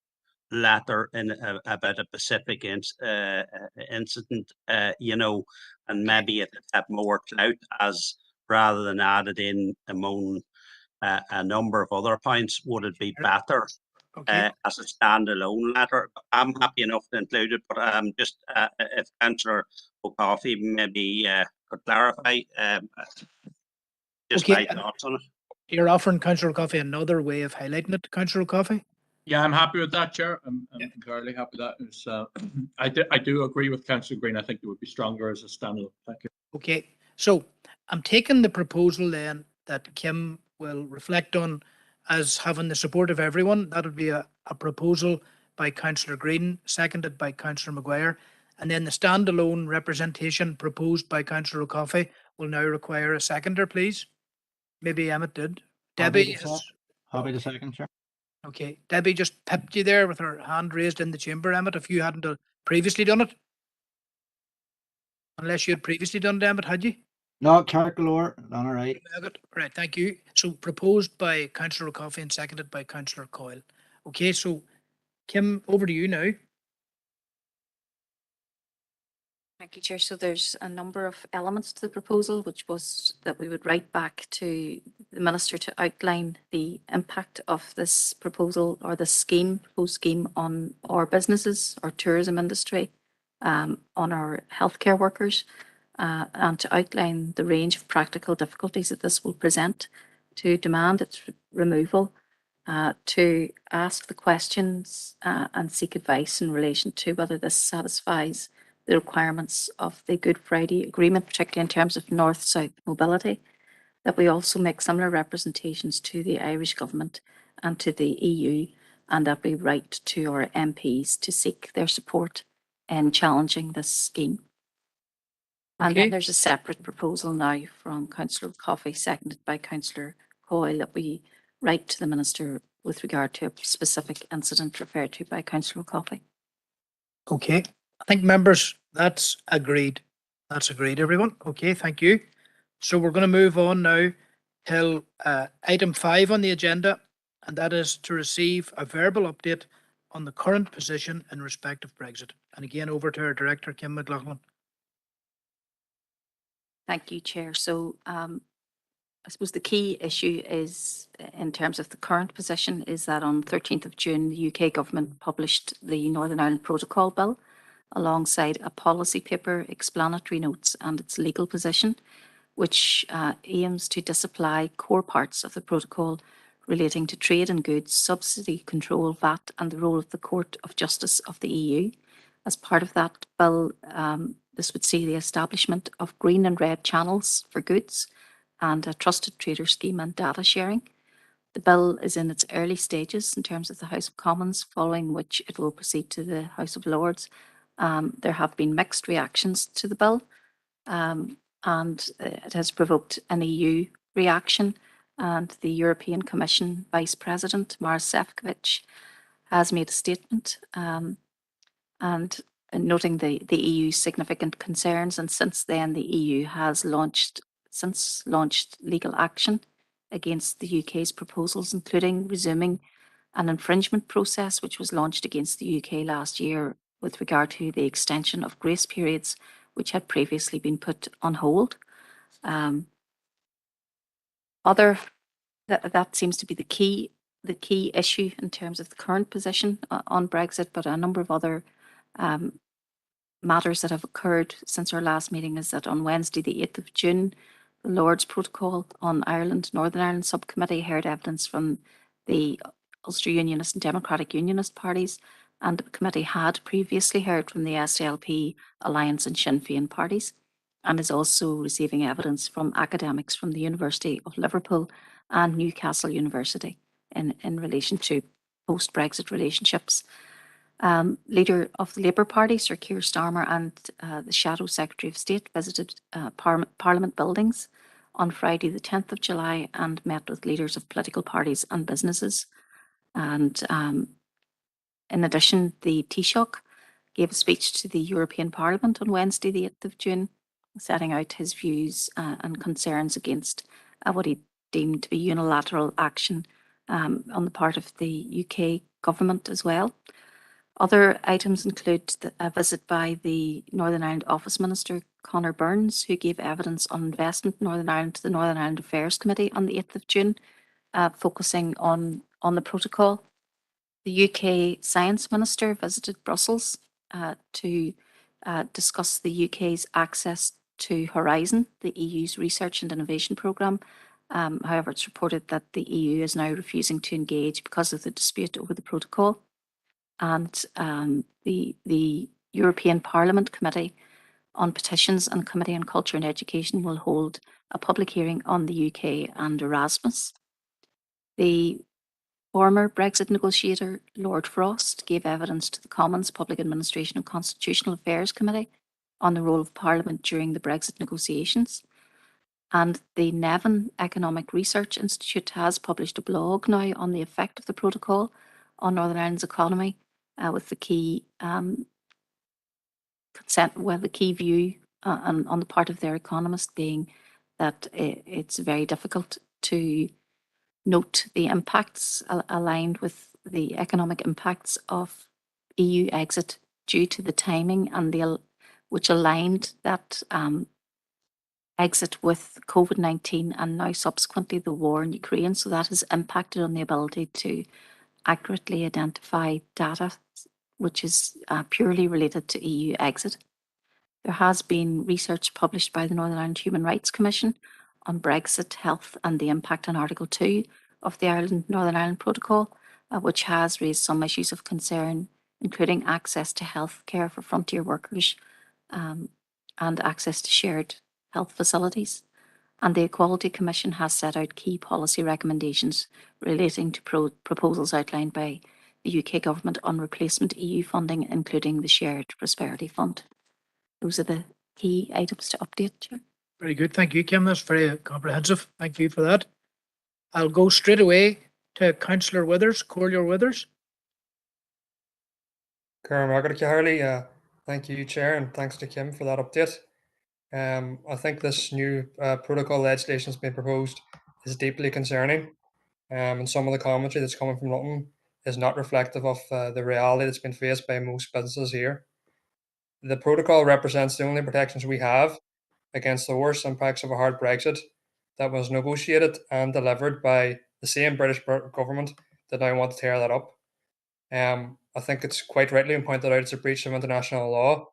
letter in about a specific incident, you know, and maybe it had more clout as rather than added in among a number of other points. Would it be better as a standalone letter? I'm happy enough to include it, but just if Councillor O'Coffey maybe could clarify just my thoughts on it. You're offering Councillor O'Coffey another way of highlighting it, Councillor O'Coffey? Yeah, I'm happy with that, Chair. I'm entirely happy with that. It's, I do agree with Councillor Green. I think it would be stronger as a standalone. Thank you. Okay, so I'm taking the proposal then that Kim will reflect on as having the support of everyone. That would be a proposal by Councillor Green, seconded by Councillor Maguire. And then the standalone representation proposed by Councillor O'Coffey will now require a seconder, please. Maybe Emmett did. Debbie is... Happy to second, Chair. Okay, Debbie just pipped you there with her hand raised in the chamber, Emmett, if you hadn't previously done it. Unless you had previously done it, Emmett, had you? No, Carrick Galore, on all right. Right, thank you. So proposed by Councillor O'Coffey and seconded by Councillor Coyle. Okay, so Kim, over to you now. Thank you, Chair. So there's a number of elements to the proposal, which was that we would write back to the Minister to outline the impact of this proposal or this scheme, proposed scheme on our businesses, our tourism industry, on our healthcare workers, and to outline the range of practical difficulties that this will present, to demand its removal, to ask the questions and seek advice in relation to whether this satisfies the requirements of the Good Friday Agreement, particularly in terms of north-south mobility, that we also make similar representations to the Irish government and to the EU, and that we write to our MPs to seek their support in challenging this scheme. And then there's a separate proposal now from Councillor Coffey, seconded by Councillor Coyle, that we write to the Minister with regard to a specific incident referred to by Councillor Coffey. Okay, I think members, that's agreed. That's agreed, everyone. Okay, thank you. So we're going to move on now till item 5 on the agenda, and that is to receive a verbal update on the current position in respect of Brexit. And again, over to our Director, Kim McLaughlin. Thank you, Chair. So I suppose the key issue is, in terms of the current position, is that on 13th of June, the UK government published the Northern Ireland Protocol Bill alongside a policy paper, explanatory notes and its legal position, which aims to disapply core parts of the protocol relating to trade in goods, subsidy control, VAT and the role of the Court of Justice of the EU. As part of that bill, this would see the establishment of green and red channels for goods and a trusted trader scheme and data sharing. The bill is in its early stages in terms of the House of Commons, following which it will proceed to the House of Lords. There have been mixed reactions to the bill, and it has provoked an EU reaction, and the European Commission Vice President, Maros Sefcovic, has made a statement and noting the EU's significant concerns, and since then the EU has launched legal action against the UK's proposals, including resuming an infringement process which was launched against the UK last year with regard to the extension of grace periods which had previously been put on hold. That seems to be the key issue in terms of the current position on Brexit, but a number of other matters that have occurred since our last meeting is that on Wednesday, the 8th of June, the Lords Protocol on Ireland, Northern Ireland Subcommittee heard evidence from the Ulster Unionist and Democratic Unionist parties, and the committee had previously heard from the SDLP, Alliance and Sinn Féin parties, and is also receiving evidence from academics from the University of Liverpool and Newcastle University in relation to post-Brexit relationships. Leader of the Labour Party, Sir Keir Starmer, and the Shadow Secretary of State visited Parliament buildings on Friday the 10th of July and met with leaders of political parties and businesses. And in addition, the Taoiseach gave a speech to the European Parliament on Wednesday the 8th of June, setting out his views and concerns against what he deemed to be unilateral action on the part of the UK government as well. Other items include a visit by the Northern Ireland Office Minister, Conor Burns, who gave evidence on investment in Northern Ireland to the Northern Ireland Affairs Committee on the 8th of June, focusing on the protocol. The UK Science Minister visited Brussels to discuss the UK's access to Horizon, the EU's research and innovation programme. However, it's reported that the EU is now refusing to engage because of the dispute over the protocol. And the European Parliament Committee on Petitions and Committee on Culture and Education will hold a public hearing on the UK and Erasmus. The former Brexit negotiator, Lord Frost, gave evidence to the Commons Public Administration and Constitutional Affairs Committee on the role of Parliament during the Brexit negotiations. And the Nevin Economic Research Institute has published a blog now on the effect of the protocol on Northern Ireland's economy, with the key the key view on the part of their economist being that it's very difficult to note the impacts aligned with the economic impacts of EU exit due to the timing and which aligned that exit with COVID-19 and now subsequently the war in Ukraine. So that has impacted on the ability to accurately identify data which is purely related to EU exit. There has been research published by the Northern Ireland Human Rights Commission on Brexit, health and the impact on Article 2 of the Northern Ireland Protocol, which has raised some issues of concern, including access to health care for frontier workers and access to shared health facilities. And the Equality Commission has set out key policy recommendations relating to proposals outlined by the UK Government on replacement EU funding, including the Shared Prosperity Fund. Those are the key items to update, Chair. Very good. Thank you, Kim. That's very comprehensive. Thank you for that. I'll go straight away to Councillor Withers, Corlier Withers. Thank you, Chair, and thanks to Kim for that update. I think this new protocol legislation that's been proposed is deeply concerning, and some of the commentary that's coming from London is not reflective of the reality that's been faced by most businesses here. The protocol represents the only protections we have against the worst impacts of a hard Brexit that was negotiated and delivered by the same British government that now want to tear that up. I think it's quite rightly pointed out it's a breach of international law,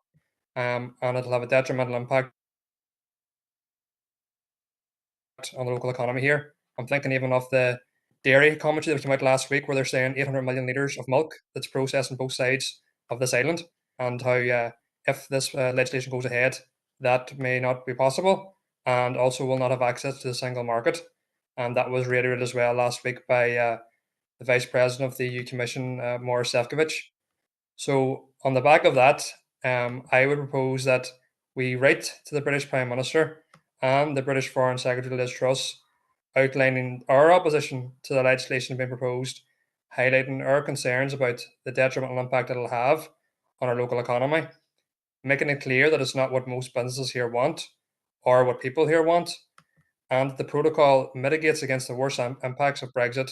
and it'll have a detrimental impact on the local economy here. I'm thinking even of the dairy commentary that came out last week where they're saying 800 million litres of milk that's processed on both sides of this island, and how if this legislation goes ahead, that may not be possible, and also will not have access to the single market. And that was reiterated as well last week by the Vice President of the EU Commission, Maros Šefčovič. So on the back of that, I would propose that we write to the British Prime Minister and the British Foreign Secretary Liz Truss, outlining our opposition to the legislation being proposed, highlighting our concerns about the detrimental impact it'll have on our local economy, making it clear that it's not what most businesses here want or what people here want, and the protocol mitigates against the worst impacts of Brexit.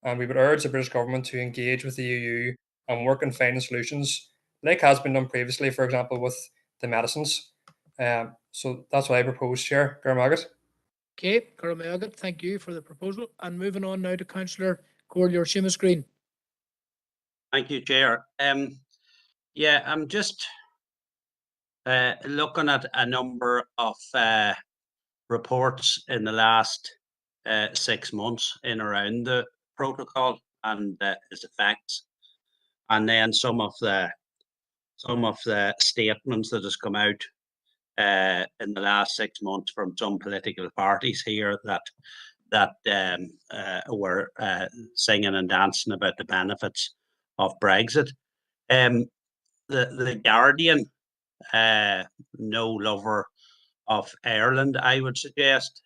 And we would urge the British government to engage with the EU and work on finding solutions, like has been done previously, for example, with the medicines. So that's what I propose, Chair. Gurmagat. Okay, Gurmagat, thank you for the proposal. And moving on now to Councillor Corlier Seamus Green. Thank you, Chair. Yeah, I'm just looking at a number of reports in the last 6 months in around the protocol and its effects, and then some of the statements that has come out in the last 6 months from some political parties here that were singing and dancing about the benefits of Brexit. The Guardian, no lover of Ireland, I would suggest.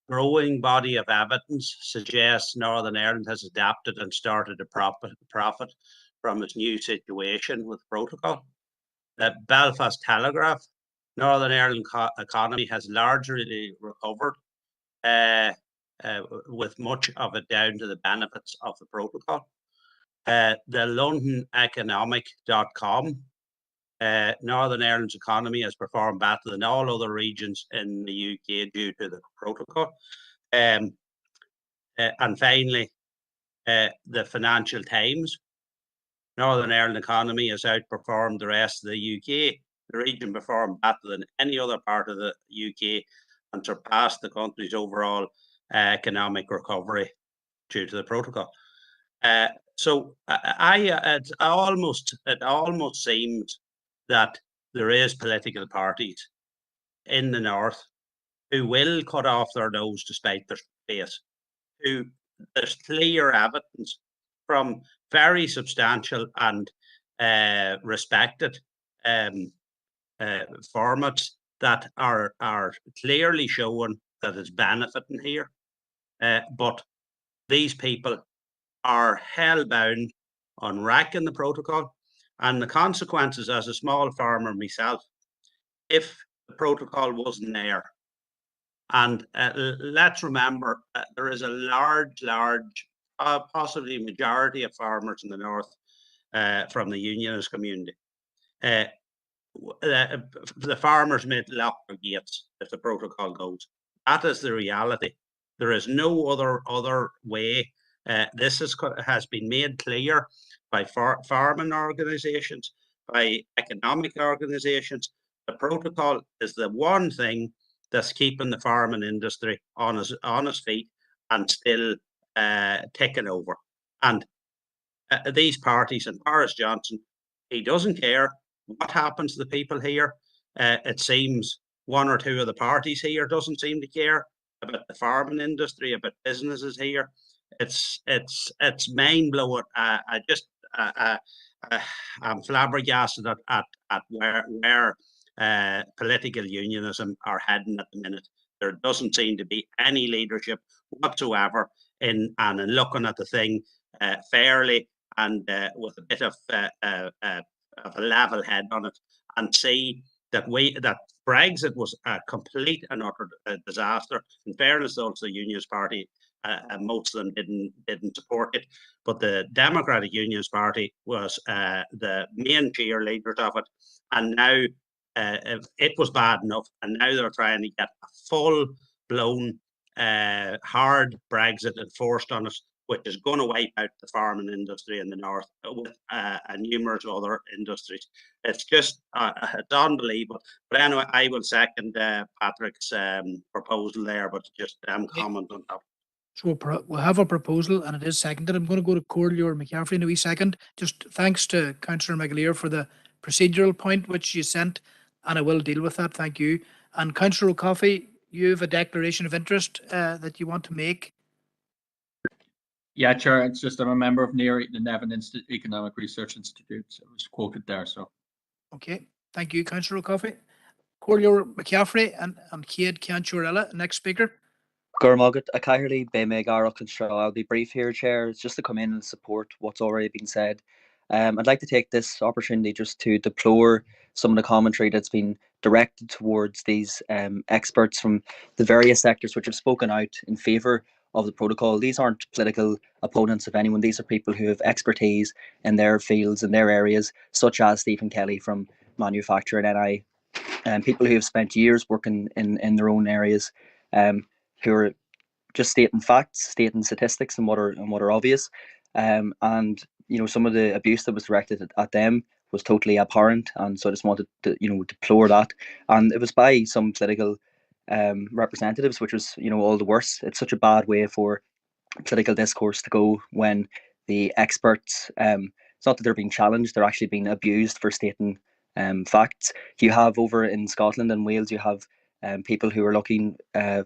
Growing body of evidence suggests Northern Ireland has adapted and started to profit from its new situation with protocol. The Belfast Telegraph, Northern Ireland economy has largely recovered, with much of it down to the benefits of the protocol. The LondonEconomic.com, Northern Ireland's economy has performed better than all other regions in the UK due to the protocol. And finally, the Financial Times, Northern Ireland economy has outperformed the rest of the UK. The region performed better than any other part of the UK and surpassed the country's overall economic recovery due to the protocol. So it almost seems that there is political parties in the north who will cut off their nose to spite their face. There's clear evidence from very substantial and respected formats that are clearly showing that it's benefiting here. But these people are hell-bound on racking the protocol, and the consequences as a small farmer myself, if the protocol wasn't there, And let's remember there is a large, possibly majority of farmers in the north from the unionist community. The farmers may lock their gates if the protocol goes. That is the reality. There is no other way. This has been made clear by farming organisations, by economic organisations. The protocol is the one thing that's keeping the farming industry on its feet and still taking over. And these parties and Boris Johnson, he doesn't care what happens to the people here. It seems one or two of the parties here doesn't seem to care about the farming industry, about businesses here. It's mind blowing. I'm flabbergasted at where political unionism are heading at the minute. There doesn't seem to be any leadership whatsoever in looking at the thing fairly and with a bit of a level head on it, and see that Brexit was a complete and utter disaster. In fairness, though, to the Unionist Party, most of them didn't support it, but the Democratic Unionist Party was the main cheerleaders of it, and now it was bad enough, and now they're trying to get a full-blown hard Brexit enforced on us, which is going to wipe out the farming industry in the north with numerous other industries. It's just it's unbelievable. But anyway, I will second Patrick's proposal there, but just comment on that. So we'll have a proposal and it is seconded. I'm going to go to Corleor McCaffrey in a wee second. Just thanks to Councillor McAleer for the procedural point which you sent, and I will deal with that. Thank you. And Councillor O'Coffey, you have a declaration of interest that you want to make. Yeah, Chair, it's just I'm a member of NEAR, the Nevin Economic Research Institute. So it was quoted there. So. Okay, thank you, Councillor O'Coffey. Corleor McCaffrey and Céad Cianciorella, next speaker. Gormagat, a Caherly Bemegar I'll be brief here, Chair. It's just to come in and support what's already been said. I'd like to take this opportunity just to deplore some of the commentary that's been directed towards these experts from the various sectors which have spoken out in favour of the protocol. These aren't political opponents of anyone. These are people who have expertise in their fields, in their areas, such as Stephen Kelly from Manufacture and NI, and people who have spent years working in their own areas, who are just stating facts, stating statistics, and what are obvious. And some of the abuse that was directed at them was totally abhorrent, and so I just wanted to deplore that. And it was by some political representatives, which was all the worse. It's such a bad way for political discourse to go when the experts, it's not that they're being challenged, they're actually being abused for stating facts. You have over in Scotland and Wales, you have people who are looking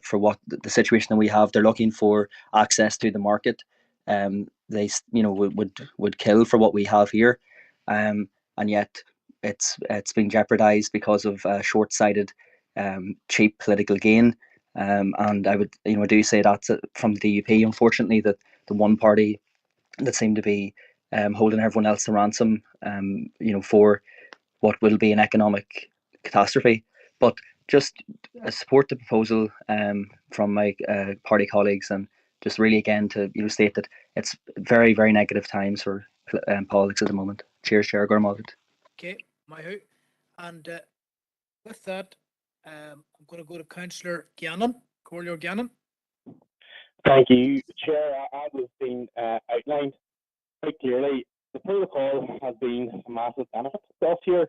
for what the situation that we have. They're looking for access to the market. They would kill for what we have here, and yet it's being jeopardized because of short-sighted, cheap political gain. And I would I do say that from the DUP, unfortunately, that the one party that seemed to be holding everyone else to ransom, for what will be an economic catastrophe. But just support the proposal from my party colleagues, and just really again to state that it's very, very negative times for politics at the moment. Cheers, Chair Gormagat. Okay, Mahu. And with that, I'm going to go to Councillor Gannon, Corleor Gannon. Thank you, Chair. As has been outlined quite clearly, the protocol has been a massive benefit to us here.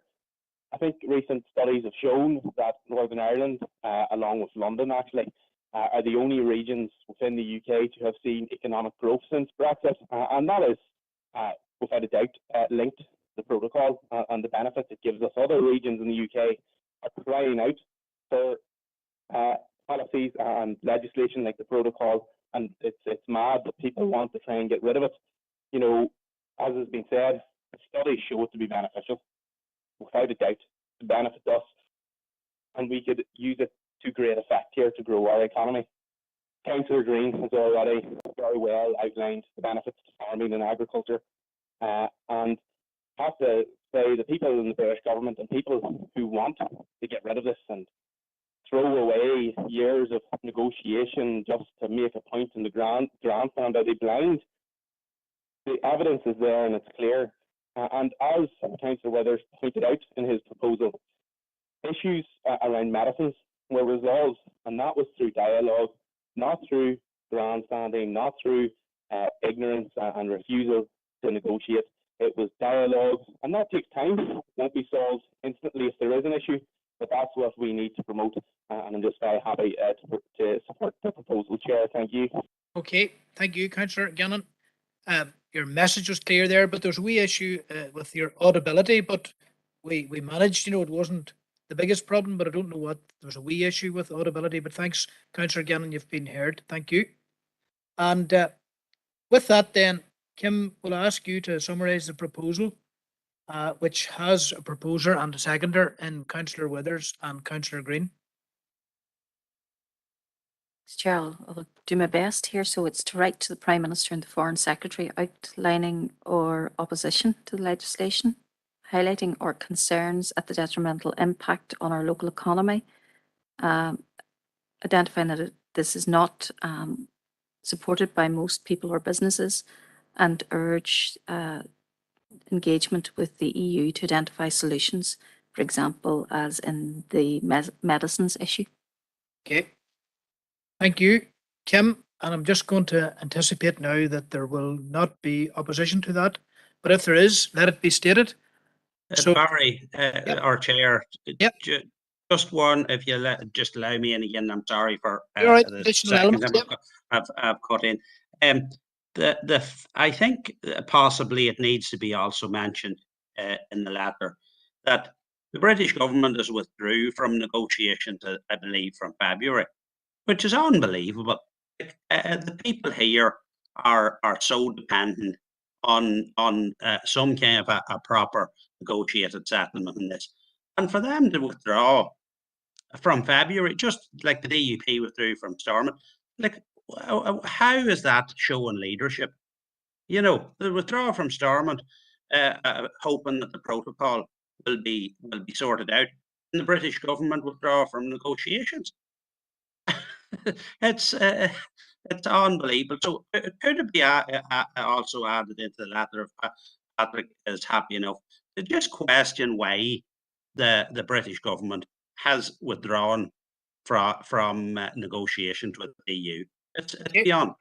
I think recent studies have shown that Northern Ireland, along with London actually, are the only regions within the UK to have seen economic growth since Brexit, and that is, without a doubt, linked to the protocol and the benefits it gives us. Other regions in the UK are crying out for policies and legislation like the protocol, and it's mad that people want to try and get rid of it. As has been said, studies show it to be beneficial, without a doubt, to benefit us, and we could use it to great effect here to grow our economy. Councillor Green has already very well outlined the benefits to farming and agriculture, and I have to say the people in the British government and people who want to get rid of this and throw away years of negotiation just to make a point in the grandstand? Are they blind? The evidence is there and it's clear. And as Councillor Withers pointed out in his proposal, issues around medicines were resolved, and that was through dialogue, not through grandstanding, not through ignorance and refusal to negotiate. It was dialogue, and that takes time. It won't be solved instantly if there is an issue, but that's what we need to promote. And I'm just very happy to support the proposal, Chair. Thank you. Okay, thank you, Councillor Gannon. Your message was clear there, but there's a wee issue with your audibility, but we managed, you know, it wasn't the biggest problem, but I don't know what, there's a wee issue with audibility, but thanks, Councillor Gannon, you've been heard. Thank you. And with that then, Kim, will I ask you to summarise the proposal, which has a proposer and a seconder in Councillor Withers and Councillor Green. Chair, I'll do my best here. So it's to write to the Prime Minister and the Foreign Secretary outlining our opposition to the legislation, highlighting our concerns at the detrimental impact on our local economy, identifying that this is not supported by most people or businesses, and urge engagement with the EU to identify solutions, for example, as in the medicines issue. Okay. Thank you, Kim. And I'm just going to anticipate now that there will not be opposition to that. But if there is, let it be stated. So, Barry, our chair, just one, if you just allow me in again, I'm sorry for the second I've cut in. I think possibly it needs to be also mentioned in the letter that the British government has withdrew from negotiations, I believe, from February, which is unbelievable. The people here are so dependent on some kind of a proper negotiated settlement in this, and for them to withdraw from February, just like the DUP withdrew from Stormont, like how is that showing leadership? You know, the withdrawal from Stormont, hoping that the protocol will be sorted out, and the British government withdraw from negotiations. It's unbelievable. So could it be also added into the letter if Patrick is happy enough to just question why the British government has withdrawn from negotiations with the EU? It's beyond.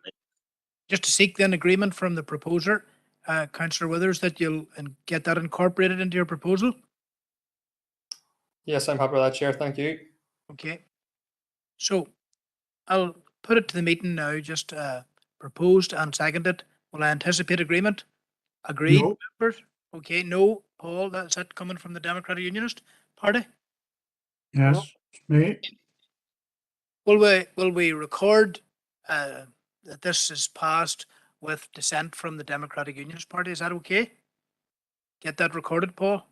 Just to seek then agreement from the proposer, Councillor Withers, that you'll get that incorporated into your proposal. Yes, I'm happy with that, Chair. Thank you. Okay. So I'll put it to the meeting now, just proposed and seconded. Will I anticipate agreement? Agreed, No. members? Okay, no. Paul, that's it coming from the Democratic Unionist Party? Yes, me. Will we record that this is passed with dissent from the Democratic Unionist Party? Is that okay? Get that recorded, Paul?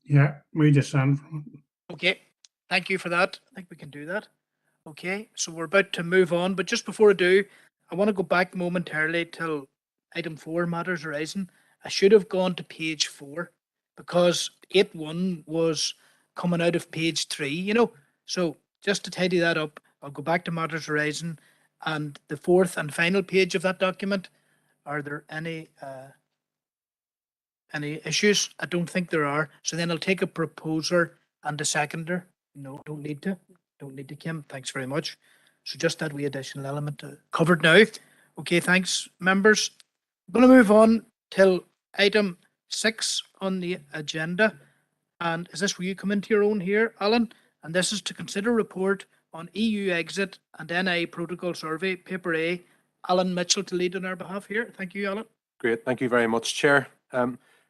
Yeah, we dissent from it. Okay, thank you for that. I think we can do that. Okay, so we're about to move on, but just before I do, I want to go back momentarily till item 4, matters arising. I should have gone to page 4 because 8.1 was coming out of page 3, you know. So just to tidy that up, I'll go back to matters arising and the 4th and final page of that document. Are there any issues? I don't think there are. So then I'll take a proposer and a seconder. No, don't need to. Don't need to, Kim. Thanks very much. So just that wee additional element covered now. Okay, thanks, members. I'm going to move on till item 6 on the agenda. And is this where you come into your own here, Alan? And this is to consider report on EU exit and NI protocol survey, paper A. Alan Mitchell to lead on our behalf here. Thank you, Alan. Great. Thank you very much, Chair.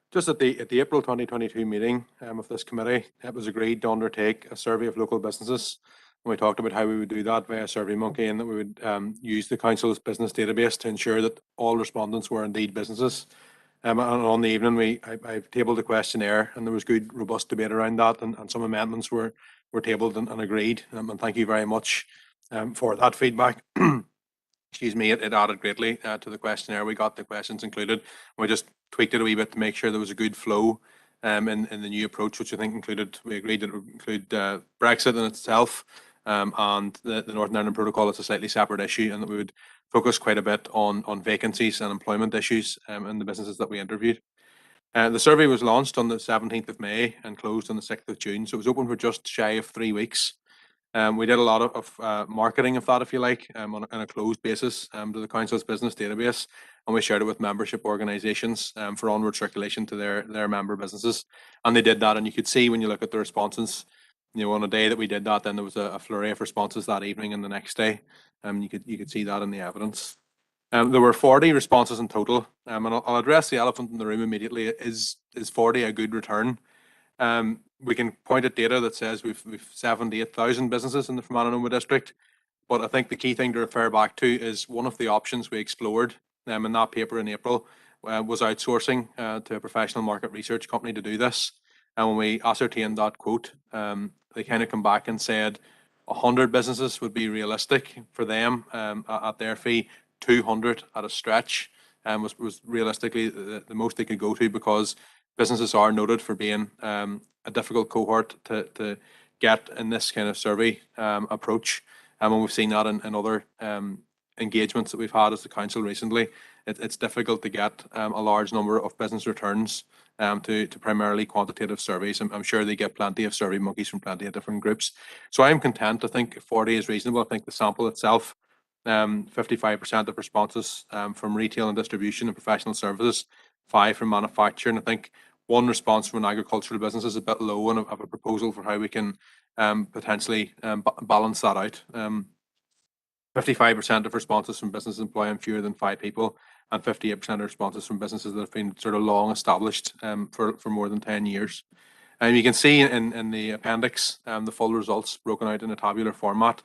Just at the April 2022 meeting of this committee, it was agreed to undertake a survey of local businesses. And we talked about how we would do that via SurveyMonkey and that we would use the Council's business database to ensure that all respondents were indeed businesses. And on the evening, I tabled a questionnaire and there was good, robust debate around that, and some amendments were tabled and agreed. And thank you very much for that feedback. Excuse me, it added greatly to the questionnaire. We got the questions included. We just tweaked it a wee bit to make sure there was a good flow in the new approach, which I think included, we agreed that it would include Brexit in itself, and the Northern Ireland Protocol is a slightly separate issue, and that we would focus quite a bit on vacancies and employment issues in the businesses that we interviewed. The survey was launched on the 17th of May and closed on the 6th of June, so it was open for just shy of 3 weeks. We did a lot of marketing of that, if you like, on a closed basis to the Council's business database, and we shared it with membership organisations for onward circulation to their member businesses. And they did that, and you could see when you look at the responses, on a day that we did that, then there was a flurry of responses that evening and the next day. You could see that in the evidence. There were 40 responses in total, and I'll address the elephant in the room immediately. Is 40 a good return? We can point at data that says we've 78,000 businesses in the Fermanagh and Omagh district, but I think the key thing to refer back to is one of the options we explored in that paper in April was outsourcing to a professional market research company to do this. And when we ascertained that quote, they kind of come back and said 100 businesses would be realistic for them at their fee. 200 at a stretch was realistically the most they could go to, because businesses are noted for being a difficult cohort to get in this kind of survey approach. And we've seen that in other engagements that we've had as the council recently, it's difficult to get a large number of business returns to primarily quantitative surveys. I'm sure they get plenty of survey monkeys from plenty of different groups. So I'm content. I think 40 is reasonable. I think the sample itself, 55% of responses from retail and distribution and professional services, 5 from manufacturing. I think one response from an agricultural business is a bit low, and I have a proposal for how we can potentially balance that out. 55% of responses from businesses employing fewer than 5 people, and 58% of responses from businesses that have been sort of long established for more than 10 years. And you can see in the appendix the full results broken out in a tabular format.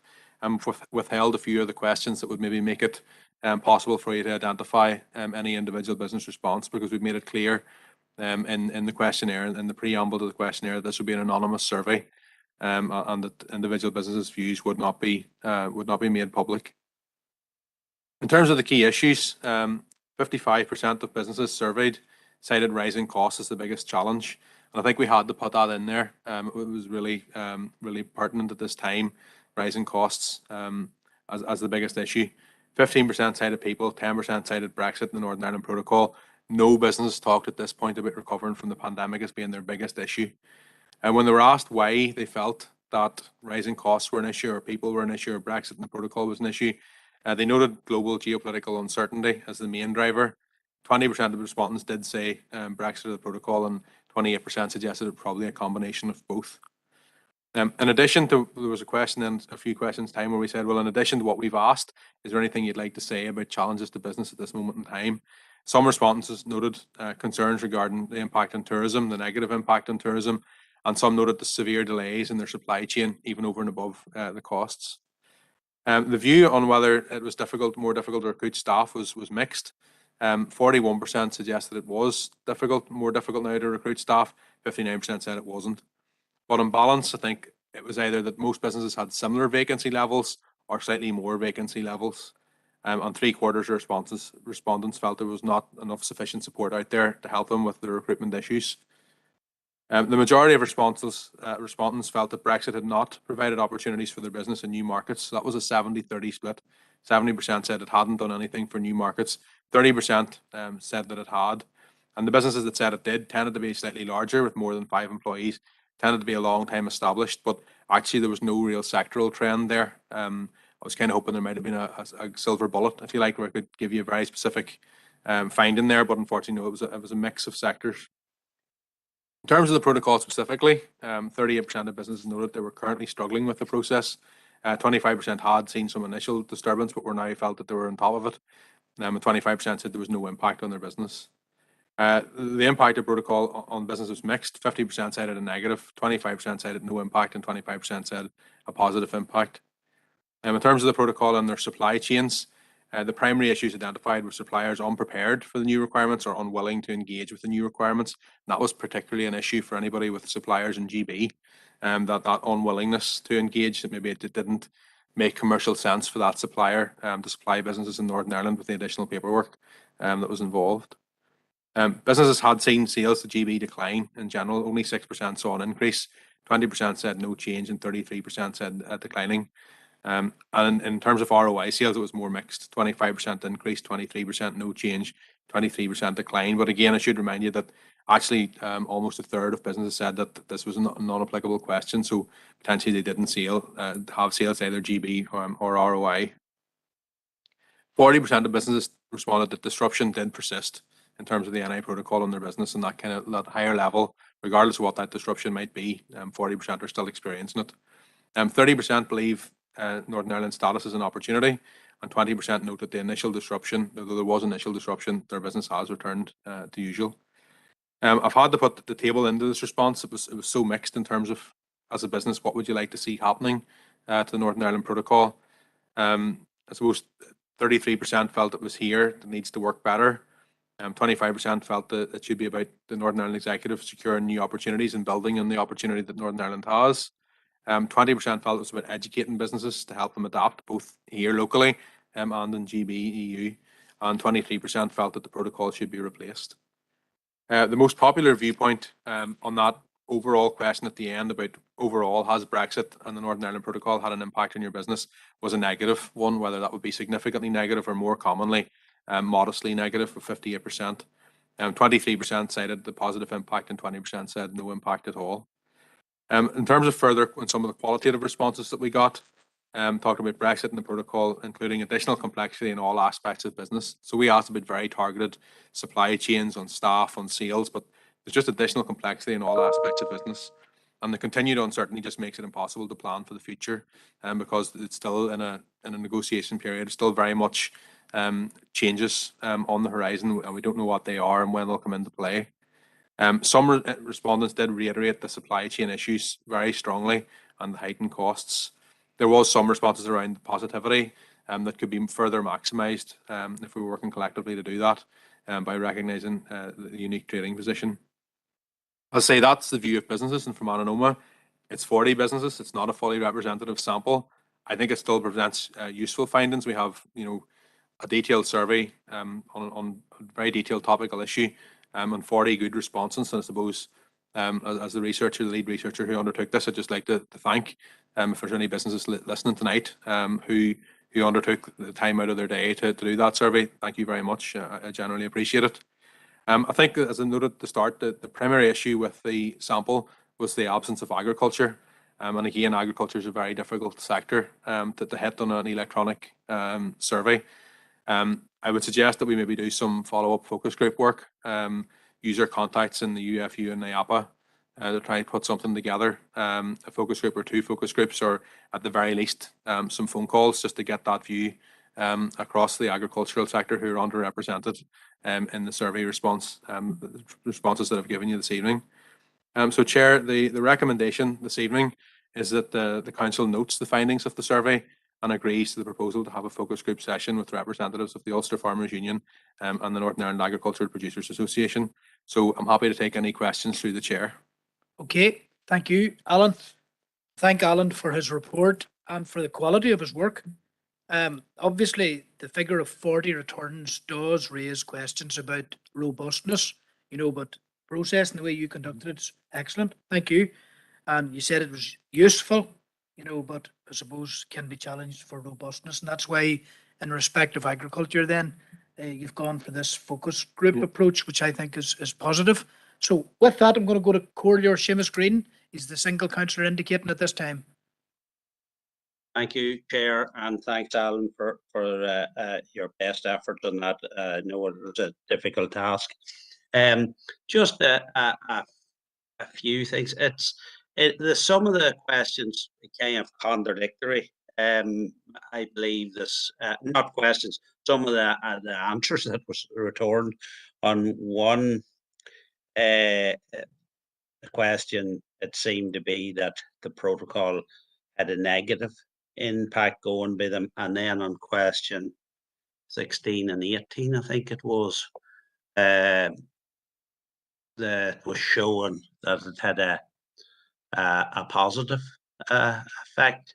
Withheld a few of the questions that would maybe make it possible for you to identify any individual business response, because we've made it clear in the questionnaire, in the preamble to the questionnaire, this would be an anonymous survey, and that individual businesses' views would not be made public. In terms of the key issues, 55% of businesses surveyed cited rising costs as the biggest challenge. And I think we had to put that in there. It was really pertinent at this time, rising costs as the biggest issue. 15% cited people, 10% cited Brexit and the Northern Ireland Protocol. No business talked at this point about recovering from the pandemic as being their biggest issue. And when they were asked why they felt that rising costs were an issue, or people were an issue, or Brexit and the Protocol was an issue, they noted global geopolitical uncertainty as the main driver. 20% of the respondents did say Brexit or the Protocol, and 28% suggested it probably a combination of both. In addition to, there was a question in a few questions time where we said, well, in addition to what we've asked, is there anything you'd like to say about challenges to business at this moment in time? Some respondents noted concerns regarding the impact on tourism, the negative impact on tourism, and some noted the severe delays in their supply chain, even over and above the costs. The view on whether it was more difficult to recruit staff was mixed. 41% suggested it was more difficult now to recruit staff. 59% said it wasn't. But on balance, I think it was either that most businesses had similar vacancy levels or slightly more vacancy levels. And 3/4 of respondents felt there was not enough sufficient support out there to help them with the recruitment issues. The majority of respondents felt that Brexit had not provided opportunities for their business in new markets. So that was a 70-30 split. 70% said it hadn't done anything for new markets. 30% said that it had. And the businesses that said it did tended to be slightly larger, with more than 5 employees, tended to be a long time established, but actually there was no real sectoral trend there. I was kind of hoping there might have been a silver bullet, if you like, where I could give you a very specific finding there, but unfortunately, no, it was a mix of sectors. In terms of the protocol specifically, 38% of businesses noted they were currently struggling with the process. 25% had seen some initial disturbance, but were now felt that they were on top of it. And 25% said there was no impact on their business. The impact of protocol on business was mixed. 50% cited a negative, 25% cited no impact, and 25% said a positive impact. In terms of the protocol and their supply chains, the primary issues identified were suppliers unprepared for the new requirements or unwilling to engage with the new requirements. And that was particularly an issue for anybody with suppliers in GB, that unwillingness to engage, that maybe it didn't make commercial sense for that supplier to supply businesses in Northern Ireland with the additional paperwork that was involved. Businesses had seen sales to GB decline in general. Only 6% saw an increase. 20% said no change, and 33% said declining. And in terms of ROI sales, it was more mixed. 25% increase, 23% no change, 23% decline. But again, I should remind you that actually almost a third of businesses said that this was a non-applicable question. So potentially they didn't have sales either GB or ROI. 40% of businesses responded that disruption did persist in terms of the NI protocol in their business, and that higher level, regardless of what that disruption might be, 40% are still experiencing it. 30% believe Northern Ireland status is an opportunity, and 20% note that the initial disruption, although there was initial disruption, their business has returned to usual. I've had to put the table into this response. It was so mixed in terms of, as a business, what would you like to see happening to the Northern Ireland protocol? I suppose 33% felt it was here, it needs to work better. 25% felt that it should be about the Northern Ireland Executive securing new opportunities and building on the opportunity that Northern Ireland has. 20% felt it was about educating businesses to help them adapt, both here locally and in GB, EU. And 23% felt that the protocol should be replaced. The most popular viewpoint on that overall question at the end about overall has Brexit and the Northern Ireland Protocol had an impact on your business was a negative one, whether that would be significantly negative or more commonly modestly negative with 58%. 23% cited the positive impact and 20% said no impact at all. In terms of further, on some of the qualitative responses that we got, talking about Brexit and the protocol, including additional complexity in all aspects of business. So we asked about very targeted supply chains on staff, on sales, but there's just additional complexity in all aspects of business. And the continued uncertainty just makes it impossible to plan for the future, because it's still in a negotiation period. It's still very much changes on the horizon, and we don't know what they are and when they'll come into play. Some respondents did reiterate the supply chain issues very strongly and the heightened costs. There was some responses around positivity that could be further maximised if we were working collectively to do that by recognising the unique trading position. I'll say that's the view of businesses, and from Ananoma, it's 40 businesses. It's not a fully representative sample. I think it still presents useful findings. We have, a detailed survey on a very detailed topical issue and 40 good responses. And I suppose as the lead researcher who undertook this, I'd just like to thank if there's any businesses listening tonight who undertook the time out of their day to do that survey. Thank you very much. I generally appreciate it. I think, as I noted at the start, the primary issue with the sample was the absence of agriculture. And again, agriculture is a very difficult sector to hit on an electronic survey. I would suggest that we maybe do some follow-up focus group work, user contacts in the UFU and the IAPA to try and put something together, a focus group or two focus groups, or at the very least some phone calls just to get that view across the agricultural sector who are underrepresented in the survey responses that I've given you this evening. So Chair, the recommendation this evening is that the Council notes the findings of the survey and agrees to the proposal to have a focus group session with representatives of the Ulster Farmers Union and the Northern Ireland Agricultural Producers Association. So I'm happy to take any questions through the Chair. Okay, thank you, Alan. Thank Alan for his report and for the quality of his work. Obviously, the figure of 40 returns does raise questions about robustness, but process and the way you conducted it's excellent. Thank you. And you said it was useful, but I suppose can be challenged for robustness. And that's why, in respect of agriculture, then you've gone for this focus group approach, which I think is positive. So with that, I'm going to go to Corlier Seamus Green. He's the single councillor indicating at this time. Thank you, Chair, and thanks, Alan, for your best effort on that. I know it was a difficult task. Just a few things. Some of the questions are kind of contradictory. I believe not questions, some of the answers that was returned on one question, it seemed to be that the protocol had a negative impact going by them, and then on question 16 and 18, I think it was, that was showing that it had a positive effect.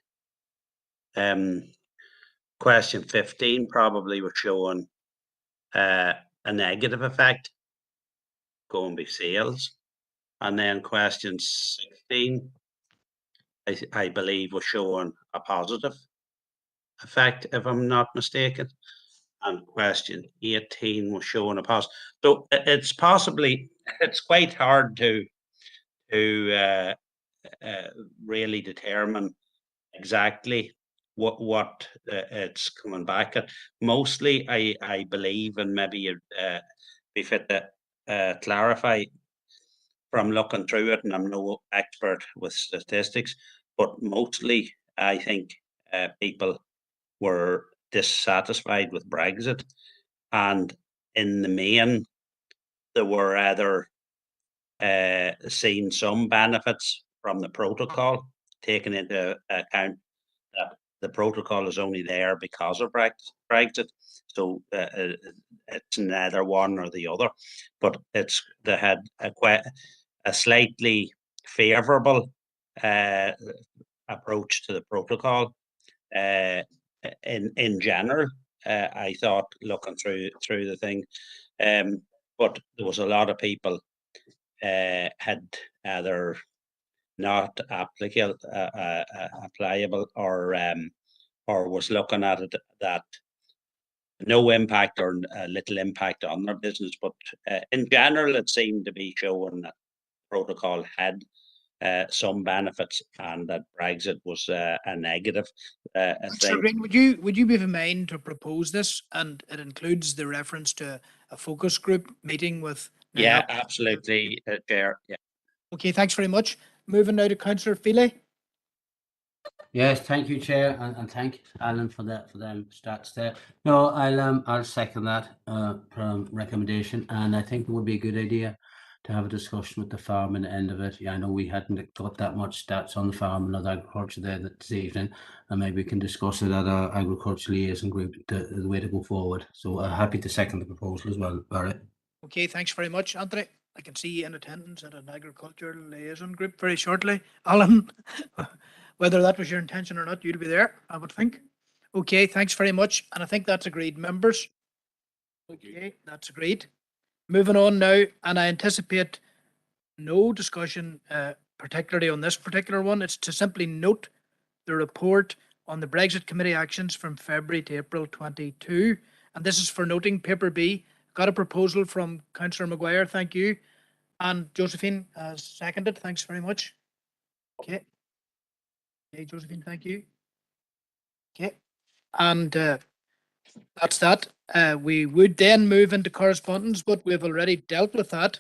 Question 15 probably was showing a negative effect going by sales, and then question 16 I believe was showing a positive effect, if I'm not mistaken. And question 18 was showing a positive. So it's quite hard to really determine exactly what it's coming back at. Mostly, I believe, and maybe be fit to clarify from looking through it, and I'm no expert with statistics, but mostly I think people were dissatisfied with Brexit, and in the main, there were either seen some benefits from the protocol, taking into account that the protocol is only there because of Brexit. So it's neither one or the other, but they had a slightly favourable approach to the protocol. In general, I thought looking through the thing, but there was a lot of people had either not applicable or was looking at it that no impact or little impact on their business. But in general, it seemed to be showing that protocol had some benefits and that Brexit was a negative Councillor thing. Green, would you be of a mind to propose this, and it includes the reference to a focus group meeting with? Yeah, absolutely, Chair. Yeah. Okay, thanks very much. Moving now to Councillor Feely. Yes, thank you, Chair, and thank Alan for them stats there. No, I'll second that recommendation, and I think it would be a good idea to have a discussion with the farm and the end of it. Yeah, I know we hadn't got that much stats on the farm and other agriculture there this evening, and maybe we can discuss it at our agriculture liaison group, the way to go forward. So happy to second the proposal as well, Barry. Okay, thanks very much, Anthony. I can see you in attendance at an agricultural liaison group very shortly. Alan, whether that was your intention or not, you'd be there, I would think. Okay, thanks very much. And I think that's agreed, members. Okay, that's agreed. Moving on now, and I anticipate no discussion, particularly on this particular one. It's to simply note the report on the Brexit Committee actions from February to April 22. And this is for noting paper B. Got a proposal from Councillor Maguire, thank you. And Josephine has seconded, thanks very much. Okay. Okay, Josephine, thank you. Okay. And that's that. We would then move into correspondence, but we've already dealt with that.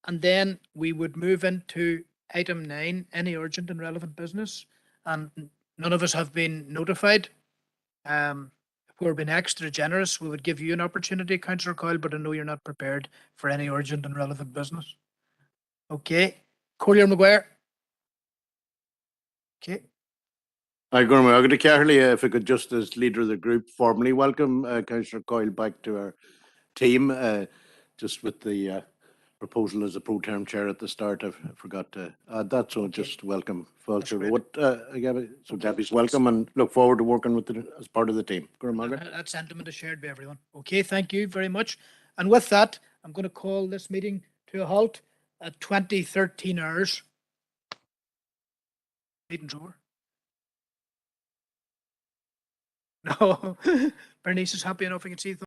And then we would move into item 9, any urgent and relevant business. And none of us have been notified. If we're being extra generous, we would give you an opportunity, Councillor Coyle, but I know you're not prepared for any urgent and relevant business. Okay. Collier Maguire. Okay. Hi, Gorma Carly. If I could just, as leader of the group, formally welcome Councillor Coyle back to our team. Just with the proposal as a pro term chair at the start, I forgot to add that. So just welcome, Fulcher. So Debbie's welcome and look forward to working with it as part of the team. That sentiment is shared by everyone. Okay, thank you very much. And with that, I'm going to call this meeting to a halt at 20:13 hours. Meeting's over. No, Bernice is happy enough. I can see.